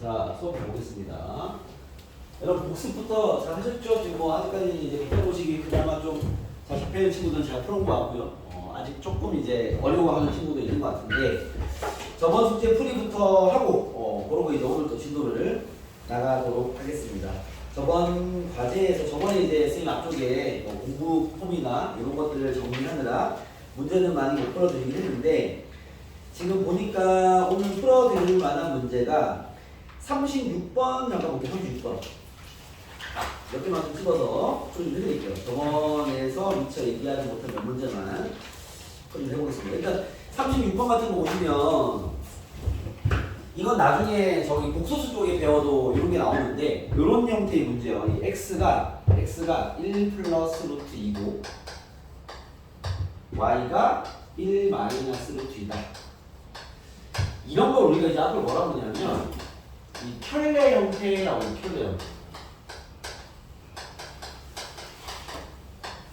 자, 수업 해보겠습니다. 여러분 복습부터 잘 하셨죠? 지금 뭐 아직까지 이제 해보시기 그나마 좀 잘 잡혀있는 친구들은 잘 풀은 것 같고요. 아직 조금 이제 어려워하는 친구도 있는 것 같은데 저번 숙제 풀이부터 하고 그러고 이제 오늘 또 진도를 나가도록 하겠습니다. 저번 과제에서 저번에 이제 선생님 앞쪽에 공부 폼이나 이런 것들을 정리하느라 문제는 많이 못 풀어드리긴 했는데 지금 보니까 오늘 풀어드릴 만한 문제가 36번 잠깐 볼게요. 36번 몇 개만 좀 찍어서 좀 해드릴게요. 저번에서 미처 얘기하지 못한 몇 문제만 좀 해보겠습니다. 일단 36번 같은 거 보시면 이건 나중에 저기 복소수 쪽에 배워도 이런 게 나오는데 이런 형태의 문제예요. 이 x가 1 플러스 루트 2고 y가 1 마이너스 루트 2다. 이런 걸 우리가 이제 앞으로 뭐라고 하냐면 이 켤레 형태라고 해요. 켤레 형태.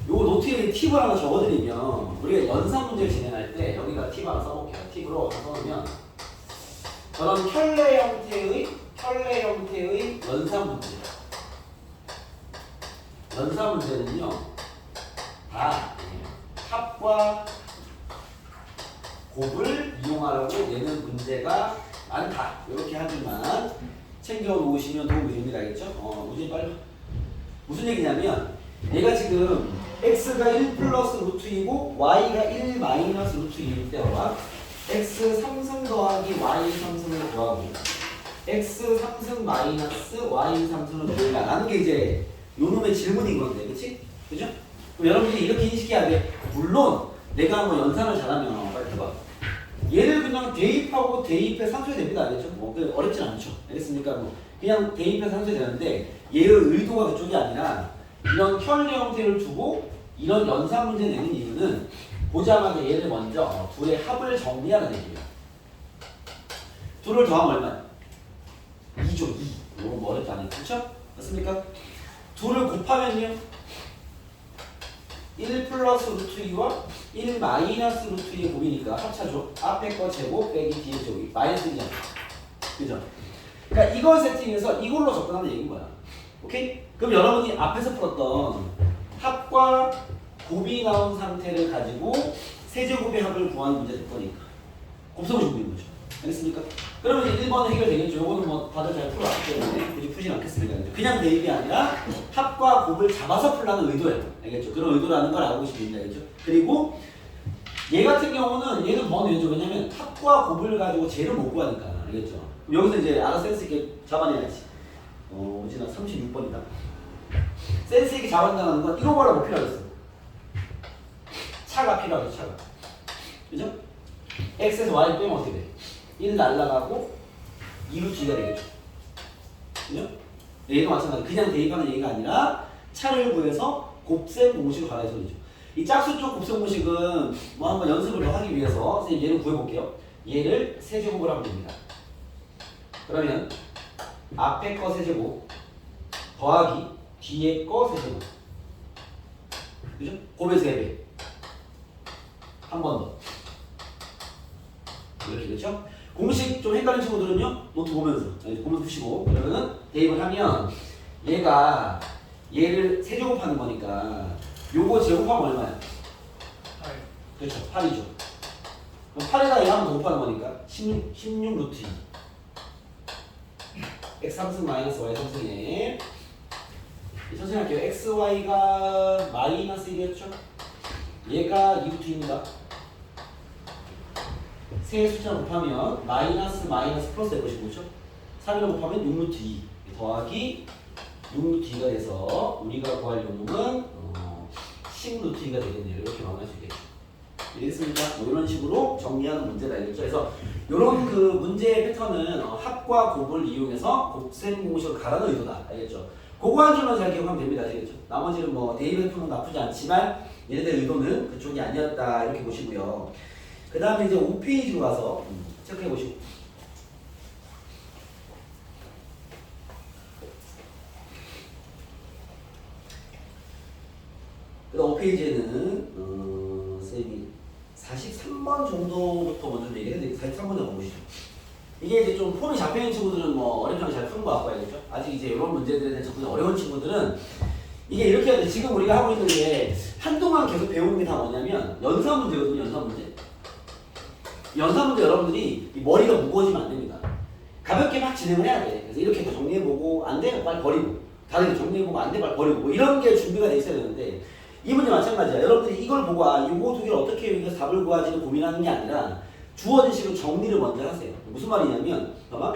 요거 노트에 팁을 하나 적어드리면 우리가 연산 문제를 진행할 때 여기다 팁 하나 써볼게요. 팁으로 하나 써놓으면 저런 켤레 형태의 연산 문제. 연산 문제는요 다 합과 곱을 이용하려고 내는 문제가 많다. 이렇게 한 줄만 챙겨 놓으시면 도움이 됩니다. 알겠죠? 우진 빨리. 무슨 얘기냐면 얘가 지금 x가 1 플러스 루트 2고 y가 1 마이너스 루트 2일 때와 x 3승 더하기 y 3승을 더하고 x 3승 마이너스 y 3승을 더하다 라는 게 이제 요놈의 질문인 건데, 그치? 그죠? 그럼 여러분들이 이렇게 인식해야 돼. 물론 내가 뭐 연산을 잘하면 빨리 해봐. 얘를 그냥 대입하고 대입해서 상수해야 됩니다. 알겠죠? 뭐 어렵진 않죠. 알겠습니까? 뭐 그냥 대입해서 상수해야 되는데 얘의 의도가 그쪽이 아니라 이런 켤레 형태를 두고 이런 연산 문제 내는 이유는 보자마자 얘를 먼저 둘의 합을 정리하는 얘기예요. 둘을 더하면 얼마야? 2죠. 2. 이거 뭐 어렵지 않아요. 그렇죠? 맞습니까? 둘을 곱하면요 1 플러스 루트 2와 1 마이너스 루트 2의 곱이니까 합차죠. 앞에 거 제곱 빼기 뒤에 제곱이 마이너스 1이잖아. 그죠? 그러니까 이걸 세팅해서 이걸로 접근하는 얘기인 거야. 오케이? 그럼 여러분이 앞에서 풀었던 합과 곱이 나온 상태를 가지고 세제곱의 합을 구하는 문제 될 거니까 곱셈을 주고 있는 거죠. 알겠습니까? 그러면 이제 1번은 해결되겠죠. 요거는 뭐 다들 잘 풀어왔기 때문에 굳이 풀진 않겠습니다. 그냥 대입이 아니라 합과 곱을 잡아서 풀라는 의도예요. 알겠죠? 그런 의도라는 걸 알고 계시면 됩니다. 알겠죠? 그리고 얘 같은 경우는 얘는 더 뇌죠. 왜냐면 합과 곱을 가지고 쟤를 못 구하니까. 알겠죠? 여기서 이제 알아서 센스 있게 잡아내야지. 어디나 36번이다. 센스 있게 잡아낸다는 건 이거 뭐라 뭐 필요하겠어? 차가 필요하죠. 차가. 그죠? x에서 y 빼면 어떻게 돼? 1 날라가고 2루트 2가 되겠죠. 그죠? 얘도 마찬가지. 그냥 대입하는 얘기가 아니라 차를 구해서 곱셈 공식을 가라는 소리죠. 이 짝수 쪽 곱셈 공식은 뭐 한번 연습을 더 하기 위해서 선생님 얘를 구해볼게요. 얘를 세제곱을 하면 됩니다. 그러면 앞에 거 세제곱 더하기 뒤에 거 세제곱. 그죠? 곱의 3배. 한 번 더. 이렇게 그렇죠? 공식 좀 헷갈린 친구들은요 노트 보면서 푸시고 그러면은 대입을 하면 얘가 얘를 세제곱하는 거니까 요거 제곱하면 얼마야? 8. 그렇죠. 8이죠. 그럼 8에다 얘 한 번 더 곱하는 거니까 16 루트 2 x 3승 마이너스 y 3승에 천천히 할게요. x, y가 마이너스 1이었죠? 얘가 2루트 2입니다. 세 숫자 곱하면 마이너스 플러스 될 것이고, 그렇죠? 3을 곱하면 6루트 2 더하기 6루트 2가 돼서 우리가 구할 요놈은 10루트 2가 되겠네요. 이렇게 마무리할 수 있겠죠. 알겠습니까? 뭐 이런 식으로 정리하는 문제다. 알겠죠? 그래서 이런 그 문제의 패턴은 합과 곱을 이용해서 곱셈 공식을 가라는 의도다. 알겠죠? 그거 한 줄만 잘 기억하면 됩니다. 아시겠죠? 나머지는 뭐 대입을 푸는 건 나쁘지 않지만 얘네들의 의도는 그쪽이 아니었다. 이렇게 보시고요. 그 다음에 이제 5페이지로 가서 체크해 보시고. 그 다음 5페이지에는 선생님이 43번 정도부터 먼저 얘기해야 되니까 43번 정도 보시죠. 이게 이제 좀 폼이 잡혀있는 친구들은 뭐 어렵게 잘 푸는 거 같고 알겠죠? 아직 이제 이런 문제들에 대해서 그냥 어려운 친구들은 이게 이렇게 해야 돼. 지금 우리가 하고 있는 게 한동안 계속 배우는 게 다 뭐냐면 연사 문제거든요. 연사 문제. 연사 문제 여러분들이 이 머리가 무거워지면 안 됩니다. 가볍게 막 진행을 해야 돼. 그래서 이렇게 정리해보고 안 되면 빨리 버리고 다른 게 정리해보고 안 되면 빨리 버리고 뭐 이런 게 준비가 돼 있어야 되는데 이 문제 마찬가지야. 여러분들이 이걸 보고 요거 두 개를 어떻게 여기서 답을 구하지는 고민하는 게 아니라 주어진 식으로 정리를 먼저 하세요. 무슨 말이냐면 봐봐.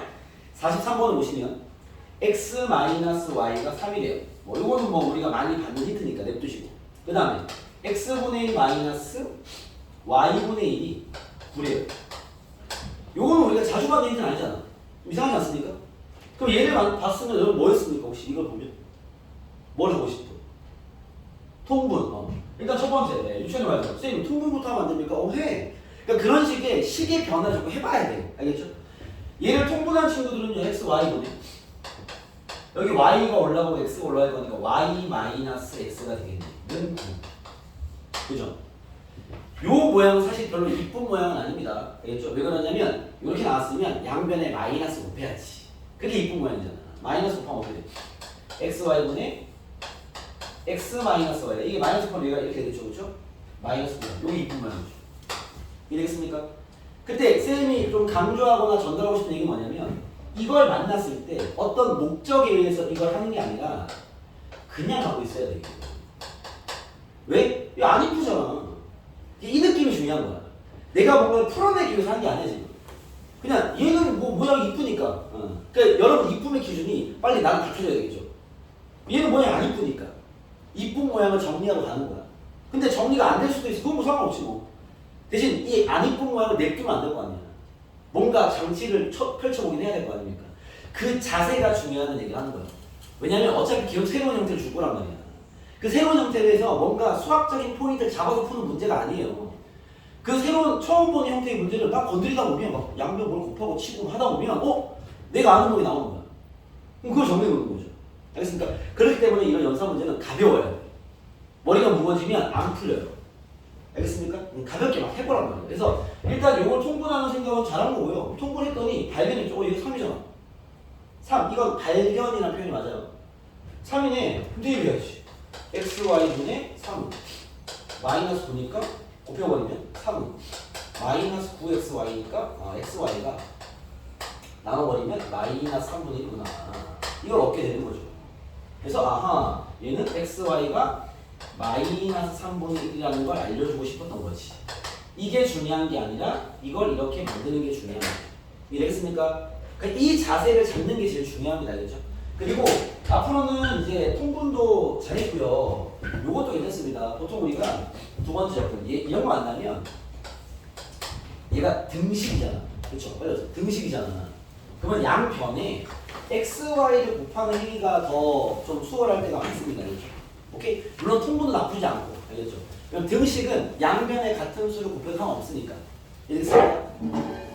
43번을 보시면 x-y가 3이래요. 뭐 요거는 뭐 우리가 많이 받는 힌트니까 냅두시고 그 다음에 x분의 1 마이너스 y분의 1이 9래요. 요거는 우리가 자주 받는 힌트는 아니잖아. 이상하지 않습니까? 그럼 얘를 봤으면 여러분 뭐 했습니까? 혹시 이걸 보면? 뭘 하고 싶어? 통분. 일단 첫 번째 유치원에 말해서 선생님 통분부터 하면 안 됩니까? 해. 그러니까 그런 식의 식의 변화를 자꾸 해봐야 돼. 알겠죠? 얘를 통분한 친구들은요 x, y 보내. 여기 y가 올라가고 x가 올라갈 거니까 y 마이너스 x가 되겠네. 는 9. 그죠? 요 모양은 사실 별로 이쁜 모양은 아닙니다. 알겠죠? 왜 그러냐면 이렇게 나왔으면 양변에 마이너스 곱해야지. 그게 이쁜 모양이잖아. 마이너스 곱하면 어떻게 돼? xy분의 x 마이너스 y. 이게 마이너스 곱하면 얘가 이렇게 되죠. 그렇죠? 마이너스 9. 요게 이쁜 모양이죠. 이해되겠습니까? 그때 쌤이 좀 강조하거나 전달하고 싶은 얘기는 뭐냐면 이걸 만났을 때 어떤 목적에 의해서 이걸 하는 게 아니라 그냥 하고 있어야 돼. 왜? 이거 안 이쁘잖아. 이 느낌이 중요한 거야. 내가 뭔가 풀어내기 위해서 하는 게 아니야 지금. 그냥 얘는 뭐 모양이 이쁘니까. 그러니까 여러분 이쁨의 기준이 빨리 나는 갖춰져야 되겠죠. 얘는 모양이 안 이쁘니까. 이쁜 모양을 정리하고 가는 거야. 근데 정리가 안 될 수도 있어. 그건 뭐 상관없지 뭐. 대신 이 안 이쁜 모양을 냅두면 안 될 거 아니야. 뭔가 장치를 펼쳐보긴 해야 될 거 아닙니까? 그 자세가 중요하다는 얘기를 하는 거야. 왜냐면 어차피 계속 새로운 형태를 줄 거란 말이야. 그 새로운 형태에서 뭔가 수학적인 포인트를 잡아서 푸는 문제가 아니에요. 그 새로운 처음 보는 형태의 문제를 딱 건드리다 보면 막 양변 뭘 곱하고 치고 하다 보면 내가 아는 놈이 나오는 거야. 그럼 그걸 정리해 보는 거죠. 알겠습니까? 그렇기 때문에 이런 연사 문제는 가벼워요. 머리가 무거워지면 안 풀려요. 알겠습니까? 가볍게 막 해보란 말이에요. 그래서 일단 이걸 통분하는 생각은 잘한 거고요. 통분했더니 발견했죠. 이거 3이잖아. 3. 이건 발견이라는 표현이 맞아요. 3이네. 근데 이거 해야지. xy분의 3. 마이너스 9니까 곱해버리면 3. 마이너스 9xy니까 xy가 나눠버리면 마이너스 3분의 1구나. 이걸 얻게 되는 거죠. 그래서 아하 얘는 xy가 마이너스 3분의 1이라는 걸 알려주고 싶었던 거지. 이게 중요한 게 아니라 이걸 이렇게 만드는 게 중요한 거예요. 이해되겠습니까? 그러니까 이 자세를 잡는 게 제일 중요합니다. 알겠죠? 그리고 앞으로는 이제 통분도 잘했고요. 요것도 괜찮습니다. 보통 우리가 두 번째 접근 이런 거 만나면 얘가 등식이잖아. 그렇죠? 빨리 등식이잖아. 그러면 양변에 x, y를 곱하는 행위가 더 좀 수월할 때가 많습니다. 그렇죠? 오케이? 물론 통분도 나쁘지 않고 알겠죠? 그럼 등식은 양변에 같은 수를 곱해도 상관없으니까. 이해됐습니까?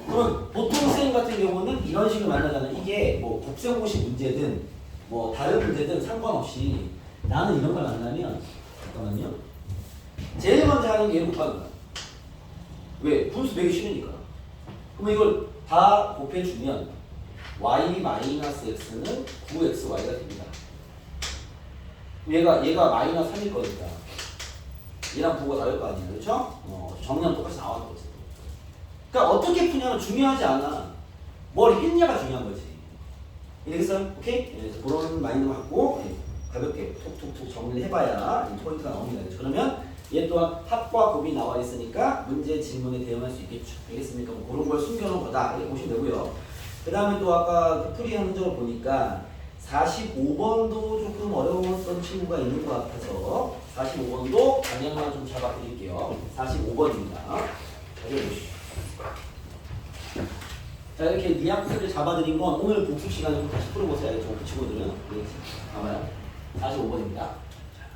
그러면 보통 쌤 같은 경우는 이런 식으로 만나잖아요. 이게 뭐 곱셈공식 문제든 뭐 다른 문제든 상관없이 나는 이런 걸 만나면 잠깐만요. 제일 먼저 하는 게 얘를 곱하는 거야. 왜? 분수 매기 싫으니까. 그러면 이걸 다 곱해주면 y-x는 9xy가 됩니다. 얘가 마이너스 3일 거니까 얘랑 부호가 다를 거 아니에요. 그렇죠? 정리하면 똑같이 나왔거든. 그러니까 어떻게 푸냐는 중요하지 않아. 뭘 했냐가 중요한 거지. 이해되겠어요? 오케이? 그래서 그런 마인드 갖고 가볍게 톡톡톡 정리를 해봐야 이 포인트가 나옵니다. 그러면 얘 또한 합과 곱이 나와 있으니까 문제 질문에 대응할 수 있겠죠. 알겠습니까? 뭐 그런 걸 숨겨놓은 거다. 이렇게 보시면 되고요. 그 다음에 또 아까 그 풀이하는 적을 보니까 45번도 조금 어려웠던 친구가 있는 것 같아서 45번도 방향만 좀 잡아드릴게요. 45번입니다. 잘 보시죠. 자, 이렇게 뉘앙스를 잡아드린 건 오늘 복습 시간에 좀 다시 풀어보세요. 그 친구들은. 봐봐요. 45번입니다.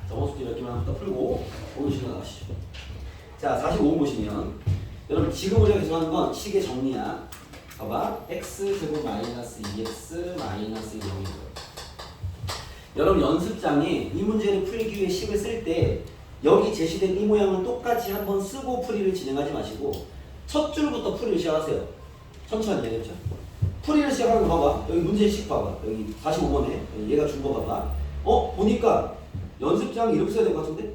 저번 숙제 몇 개만 더 풀고 오늘 시간 나가시죠. 자, 45번 보시면 여러분 지금 우리가 계속 하는 건 식의 정리야. 봐봐. x제곱 마이너스 2x 마이너스 0이고요. 여러분 연습장에 이 문제를 풀기 위해 식을 쓸 때 여기 제시된 이 모양을 똑같이 한번 쓰고 풀이를 진행하지 마시고 첫 줄부터 풀이를 시작하세요. 천천히. 알겠죠? 풀이를 시작하는 거 봐봐. 여기 문제식 봐봐. 여기 45번에 얘가 준 거 봐봐. 보니까 연습장 이렇게 써야 될 것 같은데?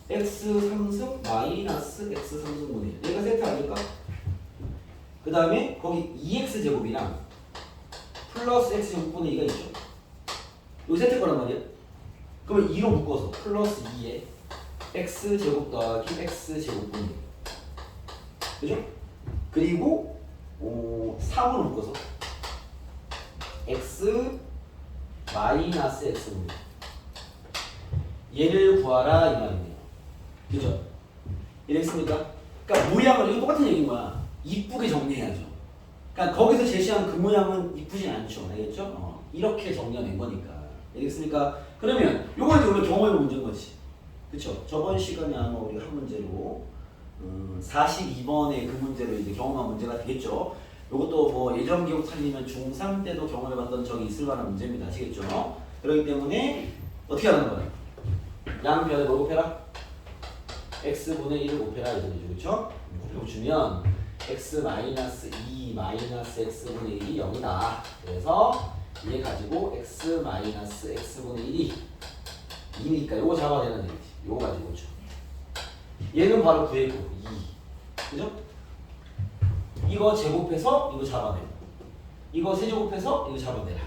x 3승 마이너스 x 3승분의 1. 얘가 세트 아닐까? 그 다음에 거기 2x 제곱이랑 플러스 x 제곱분의 2가 있죠. 여기 세트 거란 말이야. 그러면 2로 묶어서 플러스 2에 x 제곱 더하기 x 제곱분의 1. 그죠? 그리고 3으로 묶어서 x 마이너스 x분의 1. 얘를 구하라 이 말이네요. 그죠? 이랬습니까? 그러니까 모양을 이거 똑같은 얘기인 거야. 이쁘게 정리해야죠. 그러니까 거기서 제시한 그 모양은 이쁘진 않죠. 알겠죠? 이렇게 정리해낸 거니까. 알겠습니까? 그러면 요거 이제 우리가 경험해본 문제인 거지. 그쵸? 저번 시간에 아마 우리가 한 문제로 42번의 그 문제로 이제 경험한 문제가 되겠죠. 요것도 뭐 예전 기억 살리면 중3 때도 경험해봤던 적이 있을 만한 문제입니다. 아시겠죠? 그렇기 때문에 어떻게 하는 거야? 양변에 뭘 곱해라? x분의 1을 곱해라 이렇게 되죠. 그쵸? 곱해 붙이면 x 마이너스 2 마이너스 x분의 1이 0이다. 그래서 얘 가지고 x 마이너스 x분의 1이 2니까 요거 잡아야 되는 얘기지. 요거 가지고 그쵸? 얘는 바로 구했고 2. 그죠? 이거 제곱해서 이거 잡아내라. 이거 세제곱해서 이거 잡아내라.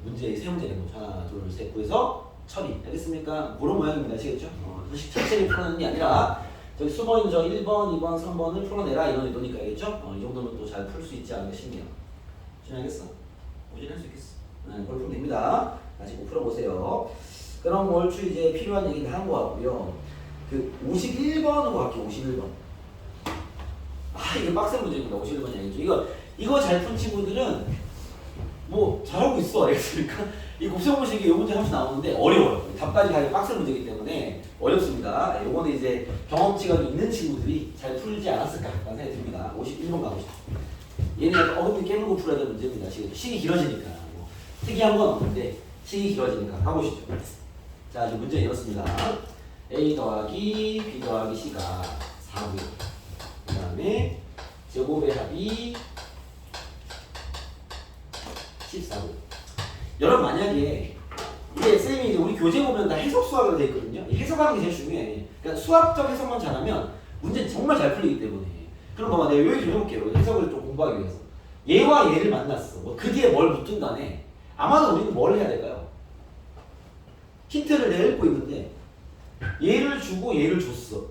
문제 세 문제 낸 거죠. 하나, 둘, 셋, 구해서 처리. 알겠습니까? 그런 모양입니다. 아시겠죠? 사실 자체를 풀어내는 게 아니라 저기 수번인 저 1번, 2번, 3번을 풀어내라 이런 의도니까 알겠죠? 이 정도면 또 잘 풀 수 있지 않을까 싶네요. 알겠어? 오진할 수 있겠어. 그걸 풀면 됩니다. 다시 꼭 풀어보세요. 그럼 얼추 이제 필요한 얘기는 한 거 같고요. 그 51번으로 갈게요. 51번. 이게 빡센 문제입니다. 51번 얘기죠. 이거 잘 푼 친구들은 뭐 잘하고 있어. 알겠습니까? 이 곱셈공식이 이 문제 함수 나오는데 어려워요. 답까지 가기 빡센 문제이기 때문에 어렵습니다. 요거는 이제 경험치가 좀 있는 친구들이 잘 풀지 않았을까 라는 생각이 듭니다. 51번 가보시죠. 얘는 약간 어금니 깨물고 풀어야 될 문제입니다. 식이 길어지니까. 뭐 특이한 건 없는데 식이 길어지니까 가보시죠. 자, 이제 문제 이렇습니다. a 더하기 b 더하기 c가 4고요. 그 다음에 제곱의 합이 14고. 여러분 만약에 이게 쌤이 이제 우리 교재 보면 다 해석 수학으로 되어 있거든요. 해석하는 게 제일 중요해. 그러니까 수학적 해석만 잘하면 문제는 정말 잘 풀리기 때문에. 그럼 봐봐, 내가 여기 좀 해볼게요. 해석을 좀 공부하기 위해서. 얘와 얘를 만났어. 그 뒤에 뭘 붙든 간에 아마도 우리는 뭘 해야 될까요? 힌트를 내가 읽고 있는데 얘를 주고 얘를 줬어.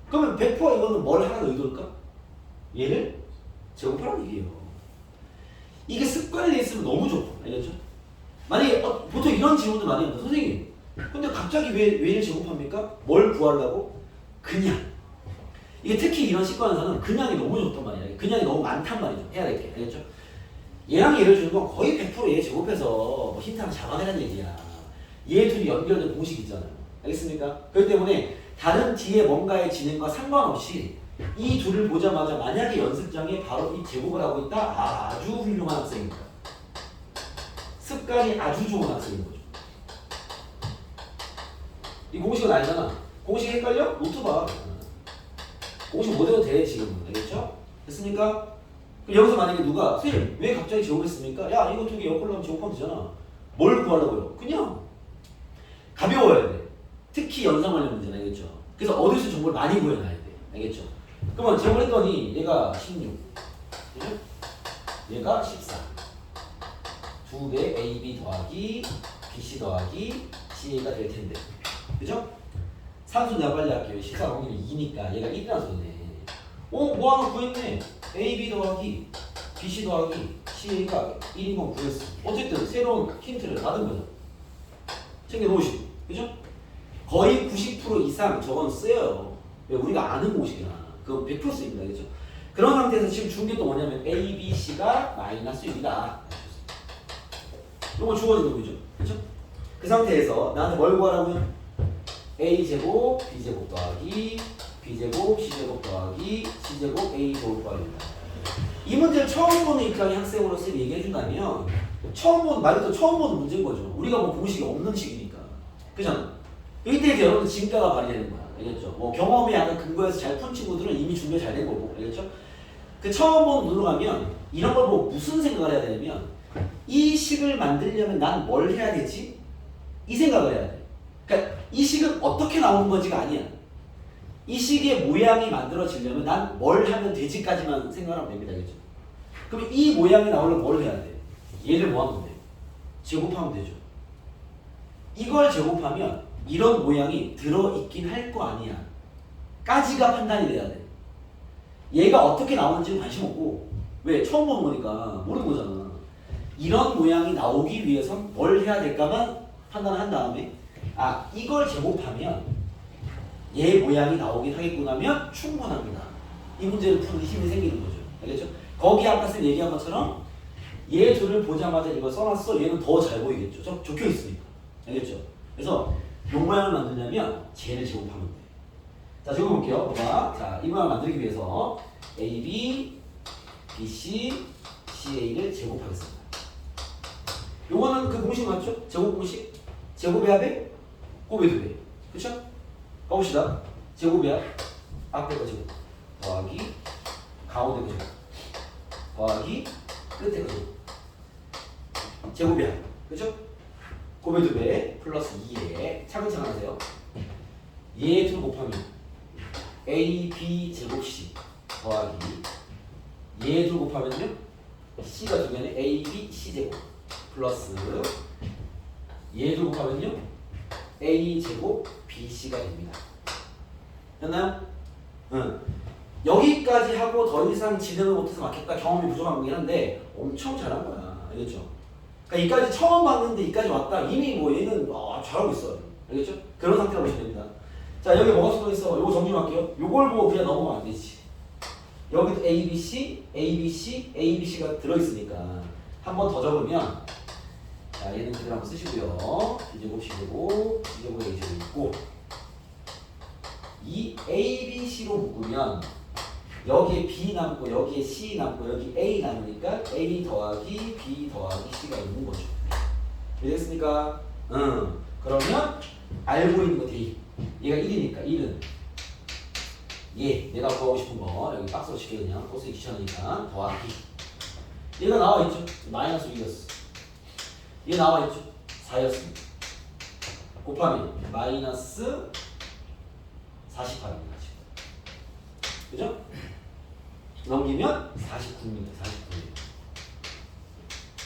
그러면 100% 이거는 뭘 하라는 의도일까? 얘를 제곱하라는 얘기예요. 이게 습관이 돼 있으면 너무 좋아. 알겠죠? 만약에 보통 이런 질문들 많이 합니다. 선생님, 근데 갑자기 왜 얘를 제곱합니까? 뭘 구하려고? 그냥. 이게 특히 이런 식관에서는 그냥이 너무 좋단 말이야. 그냥이 너무 많단 말이죠. 해야 될 게. 알겠죠? 얘랑 얘를 주는 건 거의 100% 얘 제곱해서 뭐 힌트 하나 잡아내라는 얘기야. 얘 둘이 연결된 공식 있잖아요. 알겠습니까? 그렇기 때문에 다른 뒤에 뭔가의 진행과 상관없이 이 둘을 보자마자 만약에 연습장에 바로 이 제곱을 하고 있다? 아주 훌륭한 학생입니다. 습관이 아주 좋은 학생인 거죠. 이 공식은 아니잖아. 공식 헷갈려? 노트 봐. 공식 뭐대로 돼 지금은. 알겠죠? 됐습니까? 여기서 만약에 누가 선생님 왜 갑자기 제곱했습니까? 야 이거 두 개 엮으려면 하면 제곱하면 되잖아. 뭘 구하려고요? 그냥 가벼워야 돼. 특히 연상 관련 문제는 알겠죠? 그래서 어디서 정보를 많이 구해놔야 돼. 알겠죠? 그러면 제곱했더니 얘가 16 그죠? 얘가 14 두 배 AB 더하기 BC 더하기 CA가 될 텐데 그죠? 산수 내가 빨리 할게요. 14 공기는 2니까 얘가 1이라는 소리네. 뭐 하나 구했네. AB 더하기 BC 더하기 CA가 1인 건 구했어. 어쨌든 새로운 힌트를 받은 거죠. 챙겨놓으시고 그죠? 거의 90% 이상 저건 쓰여요. 왜? 우리가 아는 공식이잖아. 그거 100% 쓰입니다. 그죠? 그런 상태에서 지금 준 게 또 뭐냐면 A, B, C가 마이너스 6이다. 이거 주어진 거죠. 그죠? 그 상태에서 나한테 뭘 구하라고요? A제곱, B제곱 더하기 B제곱, C제곱 더하기 C제곱, A 제곱 구하입니다. 이 문제를 처음 보는 입장의 학생으로서 얘기해준다면 처음 보는, 말 그대로 처음 보는 문제인 거죠. 우리가 뭐 공식이 없는 식이니까. 그잖아. 이때 이제 여러분들 진가가 발휘되는 거야. 알겠죠? 뭐 경험에 약간 근거해서 잘 푼 친구들은 이미 준비 잘 된 거고. 알겠죠? 그 처음 보는 눈으로 가면 이런 걸 보고 무슨 생각을 해야 되냐면 이 식을 만들려면 난 뭘 해야 되지? 이 생각을 해야 돼. 그러니까 이 식은 어떻게 나오는 건지가 아니야. 이 식의 모양이 만들어지려면 난 뭘 하면 되지까지만 생각하면 됩니다. 그죠? 그럼 이 모양이 나오려면 뭘 해야 돼? 얘를 뭐 하면 돼? 제곱하면 되죠. 이걸 제곱하면 이런 모양이 들어있긴 할 거 아니야. 까지가 판단이 돼야 돼. 얘가 어떻게 나오는지는 관심 없고 왜? 처음 보는 거니까 모르는 거잖아. 이런 모양이 나오기 위해서 뭘 해야 될까만 판단을 한 다음에 아 이걸 제곱하면 얘 모양이 나오긴 하겠구나 하면 충분합니다. 이 문제를 푸는 힘이 생기는 거죠. 알겠죠? 거기 아까 쌤 얘기한 것처럼 얘 둘을 보자마자 이거 써놨어. 얘는 더 잘 보이겠죠. 적혀 있으니까. 알겠죠? 그래서 이 모양을 만드려면 쟤를 제곱하면 돼. 자, 적어볼게요. 봐봐. 자, 이 모양을 만들기 위해서 AB, BC, CA를 제곱하겠습니다. 요거는 그 공식 맞죠? 제곱 공식? 제곱해야 돼? 곱해도 돼. 그쵸? 가봅시다. 제곱해야 앞에 거 제곱 더하기 가운데 거 제곱 더하기 끝에 거 제곱 제곱해야 그쵸? 곱의 2배 플러스 2에 차근차근 하세요. 얘 둘 곱하면 AB 제곱 C 더하기 얘 둘 곱하면요 C가 두 개는 AB C 제곱 플러스 얘 둘 곱하면요 A 제곱 BC가 됩니다. 됐나요? 응. 여기까지 하고 더 이상 진행을 못해서 막혔다. 경험이 부족한 거긴 한데 엄청 잘한 거야. 알겠죠? 그러니까 이까지 처음 봤는데 이까지 왔다. 이미 뭐 얘는 잘하고 있어. 알겠죠? 그런 상태로 보시면 됩니다. 자 여기 뭐가 써 있어? 요거 정리 할게요. 요걸 보고 그냥 넘어가면 안 되지. 여기도 ABC, ABC, ABC가 들어있으니까 한 번 더 적으면 자 얘는 그대로 한번 쓰시고요. B제곱 C제곱 B제곱 A제곱 있고 이 ABC로 묶으면 여기에 B 남고 여기에 C 남고 여기 A 남으니까 A 더하기 B 더하기 C가 있는 거죠. 이해됐습니까? 응. 그러면 알고 있는 거 대입. 얘가 1이니까 1은 얘 내가 구하고 싶은 거 여기 박스로 칠게 그냥 코스 귀찮으니까 더하기 얘가 나와있죠? 마이너스 2였어. 얘 나와있죠? 4였습니다. 곱하면 마이너스 48입니다. 그죠? 넘기면 49입니다. 49.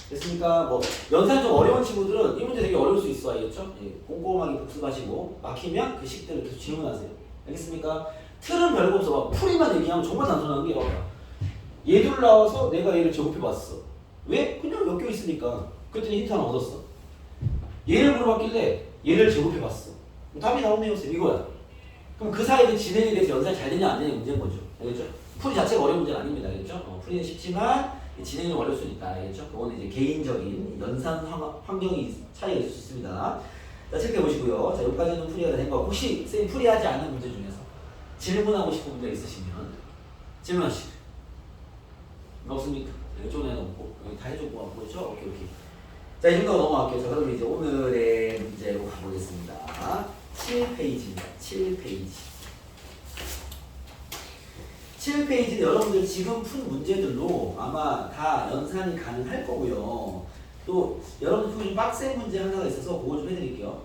됐습니까? 뭐 연산이 좀 어려운 친구들은 이 문제 되게 어려울 수 있어. 알겠죠? 예, 꼼꼼하게 복습하시고 막히면 그 식들을 계속 질문하세요. 알겠습니까? 틀은 별거 없어. 막 풀이만 얘기하면 정말 단순한 게 봐봐. 얘들 나와서 내가 얘를 제곱해봤어. 왜? 그냥 엮여 있으니까. 그랬더니 힌트 하나 얻었어. 얘를 물어봤길래 얘를 제곱해봤어. 답이 나오네요. 쌤 이거야. 그럼 그 사이에 진행이 돼서 연산이 잘 되냐 안 되냐 문제인 거죠. 알겠죠? 풀이 자체가 어려운 문제는 아닙니다. 알겠죠? 풀이는 쉽지만 진행이 어려울 수 있다. 알겠죠? 그거는 이제 개인적인 연산 환경이 차이가 있을 수 있습니다. 자, 체크해 보시고요. 자, 여기까지는 풀이가 된 거. 혹시 쌤 풀이하지 않은 문제 중에서 질문하고 싶은 문제 있으시면 질문하시죠. 없습니까? 이쪽에 없고 여기 다 해주고 안 보이죠? 오케이. 자, 이 정도 넘어갈게요. 자, 그럼 이제 오늘의 문제로 가보겠습니다. 7페이지입니다. 7페이지. 7페이지는 여러분들 지금 푼 문제들로 아마 다 연산이 가능할 거고요. 또 여러분들 푸기 좀 빡센 문제 하나가 있어서 그거 좀 해드릴게요.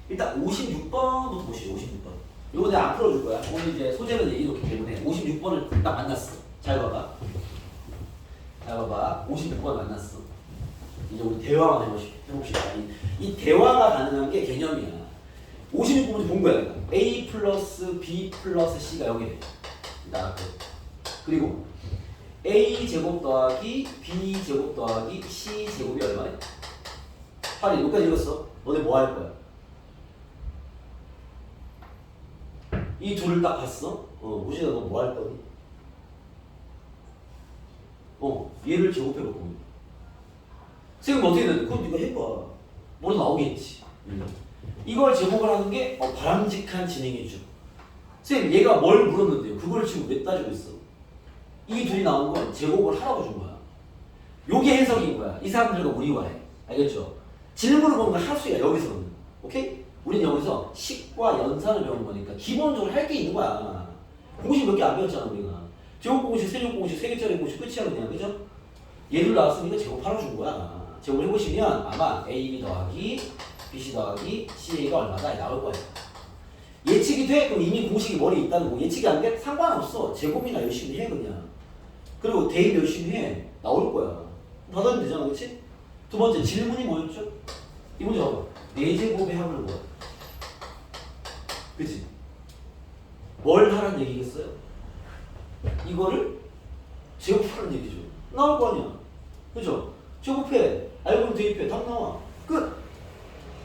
일단 56번부터 보시죠. 56번. 요거 내가 안 풀어줄 거야. 오늘 이제 소재는 이렇기 때문에 56번을 딱 만났어. 잘 봐봐. 56번 만났어. 이제 우리 대화만 해봅시다. 이 대화가 가능한 게 개념이야. 56번 본 거야. A 플러스 B 플러스 C가 여기 돼. 나왔고. 그리고 A 제곱 더하기 B 제곱 더하기 C 제곱이 얼마야? 8이 여기까지 읽었어. 너네 뭐 할 거야? 이 둘을 딱 봤어? 무진아 너 뭐 할 거니? 얘를 제곱해볼 겁니다. 선생님 어떻게 되는데? 그럼 네가 해봐. 뭐로 나오겠지. 이걸 제곱을 하는 게 바람직한 진행이죠. 선생님 얘가 뭘 물었는데요? 그걸 지금 왜 따지고 있어? 이 둘이 나온 건 제곱을 하라고 준 거야. 요게 해석인 거야. 이 사람들과 우리와의. 알겠죠? 질문을 보는 건 하수야. 여기서는. 오케이? 우리는 여기서 식과 연산을 배우는 거니까 기본적으로 할 게 있는 거야. 공식 몇 개 안 배웠잖아 우리가. 제곱 공식, 세제곱 공식, 세 개짜리 공식 끝이야 그냥. 그죠? 얘들 나왔으니까 제곱 팔아준 거야. 제곱을 해보시면 아마 AB 더하기 BC 더하기 CA가 얼마다 나올 거예요. 예측이 돼? 그럼 이미 공식이 머리에 있다는 거. 예측이 안 돼? 상관없어. 제곱이나 열심히 해 그냥. 그리고 대입 열심히 해. 나올 거야. 받아면 되잖아. 그렇지? 두 번째 질문이 뭐였죠? 이 문제 봐봐. 4제곱의 합을 뭐야? 그치? 뭘 하라는 얘기겠어요? 이거를 제곱하라는 얘기죠. 나올 거 아니야. 그죠? 제곱해. 알고리즘 대입해. 답 나와. 끝.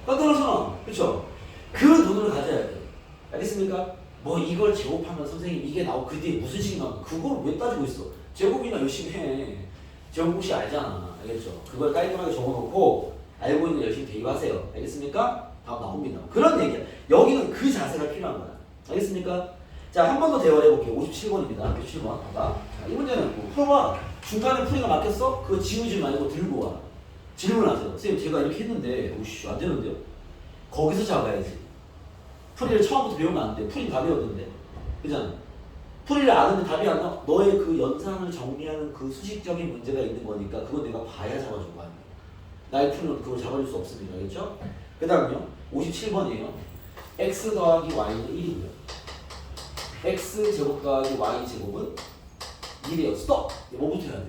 간단하잖아. 그쵸? 그 눈을 가져야 돼. 알겠습니까? 뭐 이걸 제곱하면 선생님 이게 나오고 그 뒤에 무슨 식이 나오고 그걸 왜 따지고 있어? 제곱이나 열심히 해. 제곱공식 알잖아. 알겠죠? 그걸 깔끔하게 적어놓고 알고 있는 열심히 대입하세요. 알겠습니까? 답 나옵니다. 그런 얘기야. 여기는 그 자세가 필요한 거야. 알겠습니까? 자, 한 번 더 대화를 해볼게요. 57번입니다. 57번. 봐봐. 자, 이 문제는 뭐 풀어봐. 중간에 풀이가 막혔어? 그거 지우지 말고 들고 와. 질문하세요. 선생님 제가 이렇게 했는데 오씨 안 되는데요? 거기서 잡아야지. 풀이를 처음부터 배우면 안 돼. 풀이 답이었는데. 그잖아. 풀이를 아는데 답이 안 나와. 너의 그 연산을 정리하는 그 수식적인 문제가 있는 거니까 그건 내가 봐야 잡아줄 거 아니야. 나의 풀이는 그걸 잡아줄 수 없습니다. 알겠죠? 그 다음요. 57번이에요. x 더하기 y는 1이고요. x 제곱 더하기 y 제곱은 1이에요. 스톱! 뭐부터 해야 돼?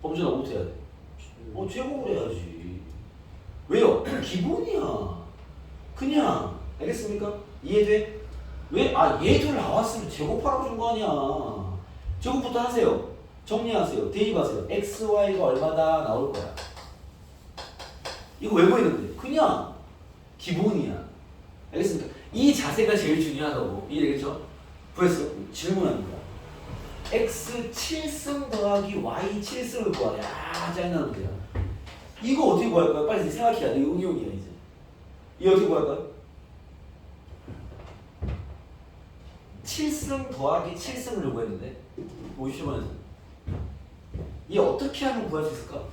범준아 뭐부터 해야 돼? 제곱을 해야지. 왜요? 기본이야. 그냥. 알겠습니까? 이해돼? 왜? 얘들 나왔으면 제곱하라고 준 거 아니야. 제곱부터 하세요. 정리하세요. 대입하세요. x, y가 얼마다 나올 거야. 이거 왜 보이는데? 그냥 기본이야. 알겠습니까? 이 자세가 제일 중요하다고. 이해되겠죠? 그래서 질문합니다. x 7승 더하기 y 7승을 구하래. 짜증나는 거야. 이거 어떻게 구할까요? 빨리 생각해야 돼. 이거 응용이야 이제. 이거 어떻게 구할까요? 7승 더하기 7승을 요구했는데 50번에서 이 어떻게 하면 구할 수 있을까?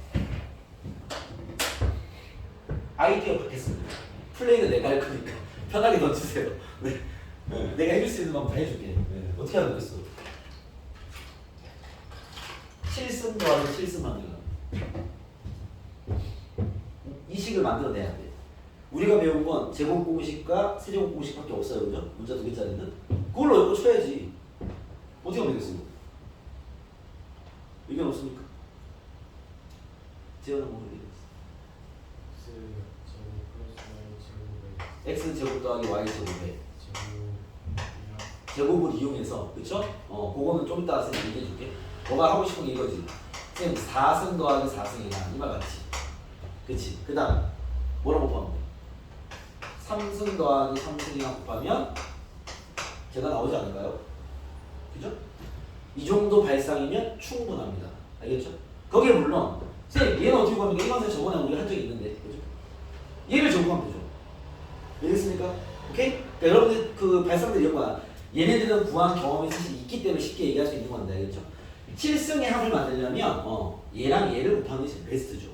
아이디어 받겠습니다. 플레이는 내가 할 거니까 편하게 던지세요. 네. 내가 해줄 수 있는 방법 다 해줄게. 네. 어떻게 하면 되겠어? 7승 더하기 7승 만들어. 이 식을 만들어내야 돼. 우리가 배운 건 제곱 공식과 세제곱 공식밖에 없어요. 그죠? 문자 2개짜리는. 그걸로 엮어 쳐야지. 어떻게 하면 되겠어? 의견 없습니까? 재현은 뭐 의견 있어? x 제곱 더하기 y 제곱에 제곱을 이용해서 그쵸? 그거는 좀 이따 선생님 얘기해 줄게. 너가 하고 싶은 게 이거지. 선생님 4승 더하기 4승이냐 이 말 같지? 그치? 그 다음 뭐라고 곱하면 돼? 3승 더하기 3승이랑 곱하면 제가 나오지 않을까요? 그죠? 이 정도 발상이면 충분합니다. 알겠죠? 거기에 물론 선생님 얘는 어떻게 구합니까? 이건 저번에 우리가 한 적이 있는데 그죠? 얘를 적용하면 되죠. 알겠습니까? 오케이? 그러니까 여러분들 그 발상들 이런 거야. 얘네들은 구한 경험이 사실 있기 때문에 쉽게 얘기할 수 있는 건데 알겠죠? 7승의 합을 만들려면 얘랑 얘를 곱하는 게 제일 베스트죠.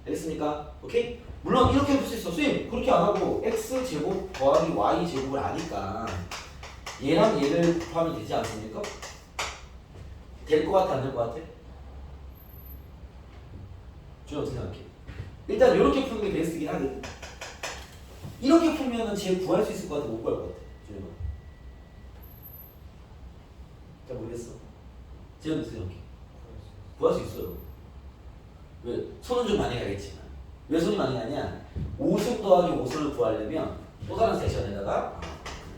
알겠습니까? 오케이? 물론 이렇게 볼 수 있어. 선생님 그렇게 안 하고 x제곱 더하기 y제곱을 아니까 얘랑 얘를 곱하면 되지 않습니까? 될 것 같아 안 될 것 같아? 저 어떻게 생각해? 일단 이렇게 푸는 게 베스트긴 하거든. 이렇게 풀면은 쟤 구할 수 있을 것 같아 못 구할 것 같아? 준영아 잘 모르겠어. 쟤는 어떻게 생각해? 구할 수 있어요. 왜? 손은 좀 많이 가겠지만 왜 손이 많이 가냐? 5승 더하기 5승을 구하려면 또 다른 세션에다가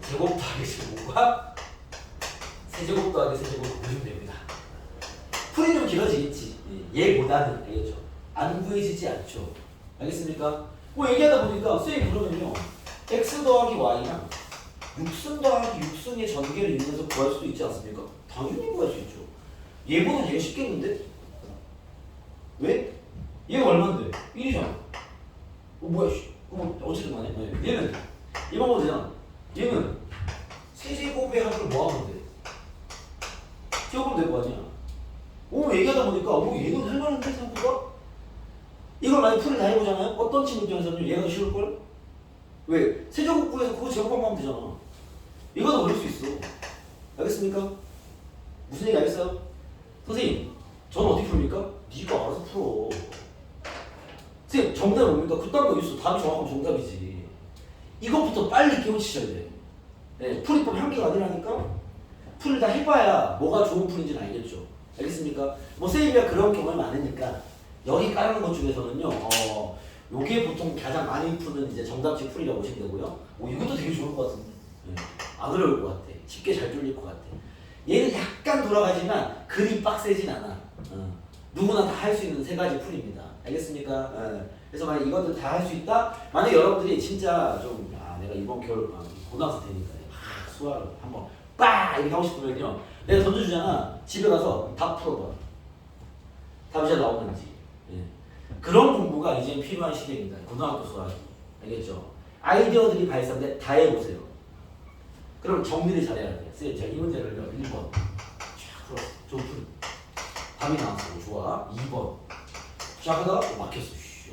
제곱 더하기 제곱과 세제곱 더하기 세제곱을 구해주면 됩니다. 풀이 좀 길어지겠지. 얘보다는 알겠죠? 안 구해지지 않죠. 알겠습니까? 뭐 얘기하다 보니까 선생님 그러면요 x 더하기 y랑 6승 더하기 6승의 전개를 이용해서 구할 수도 있지 않습니까? 당연히 구할 수 있죠. 얘보다 얘가 쉽겠는데? 왜? 얘가 얼만데? 1이잖아. 뭐야 씨. 어쨌든 간에 얘는 이거 보면 되잖아. 얘는 세제곱의 합을 뭐하면 돼? 제곱하면 될 거 아니야. 얘기하다 보니까 얘는 할만한데 생각보다? 이걸 만약 풀을 다 해보잖아요? 어떤 친구 입장에서는 얘가 더 쉬울걸? 왜? 세제곱 구해서 그거 제곱하면 하면 되잖아. 이거 더 어려울 수 있어. 알겠습니까? 무슨 얘기 알겠어요? 선생님, 저는 어떻게 풉니까? 네가 알아서 풀어. 선생님, 정답이 뭡니까? 그딴 거 있어. 답이 정확하면 정답이지. 이것부터 빨리 깨우치셔야 돼. 네, 풀이법 한 개가 아니라니까? 풀을 다 해봐야 뭐가 좋은 풀인지는 알겠죠. 알겠습니까? 뭐 선생님이가 그런 경험이 많으니까 여기 깔아놓은 것 중에서는요, 요게 보통 가장 많이 푸는 이제 정답식 풀이라고 보시면 되고요. 이것도 되게 좋을 것 같은데. 네. 안 어려울 것 같아. 쉽게 잘 뚫릴 것 같아. 얘는 약간 돌아가지만 그리 빡세진 않아. 누구나 다 할 수 있는 세 가지 풀입니다. 알겠습니까? 그래서 만약 이것들 다 할 수 있다? 만약 여러분들이 진짜 좀, 내가 이번 겨울 고등학생 되니까 수학을 한번 빡! 이렇게 하고 싶으면요. 내가 던져주잖아. 집에 가서 다 풀어봐. 답이 잘 나오는지. 예. 그런 공부가 이제 필요한 시대입니다. 고등학교 수학이. 알겠죠? 아이디어들이 발산돼 다 해보세요. 그럼 정리를 잘해야 돼요. 쌤, 제가 이 문제를요. 1번. 쫙 풀었어. 좀 풀. 답이 나왔어. 좋아. 2번. 쫙 하다가 막혔어.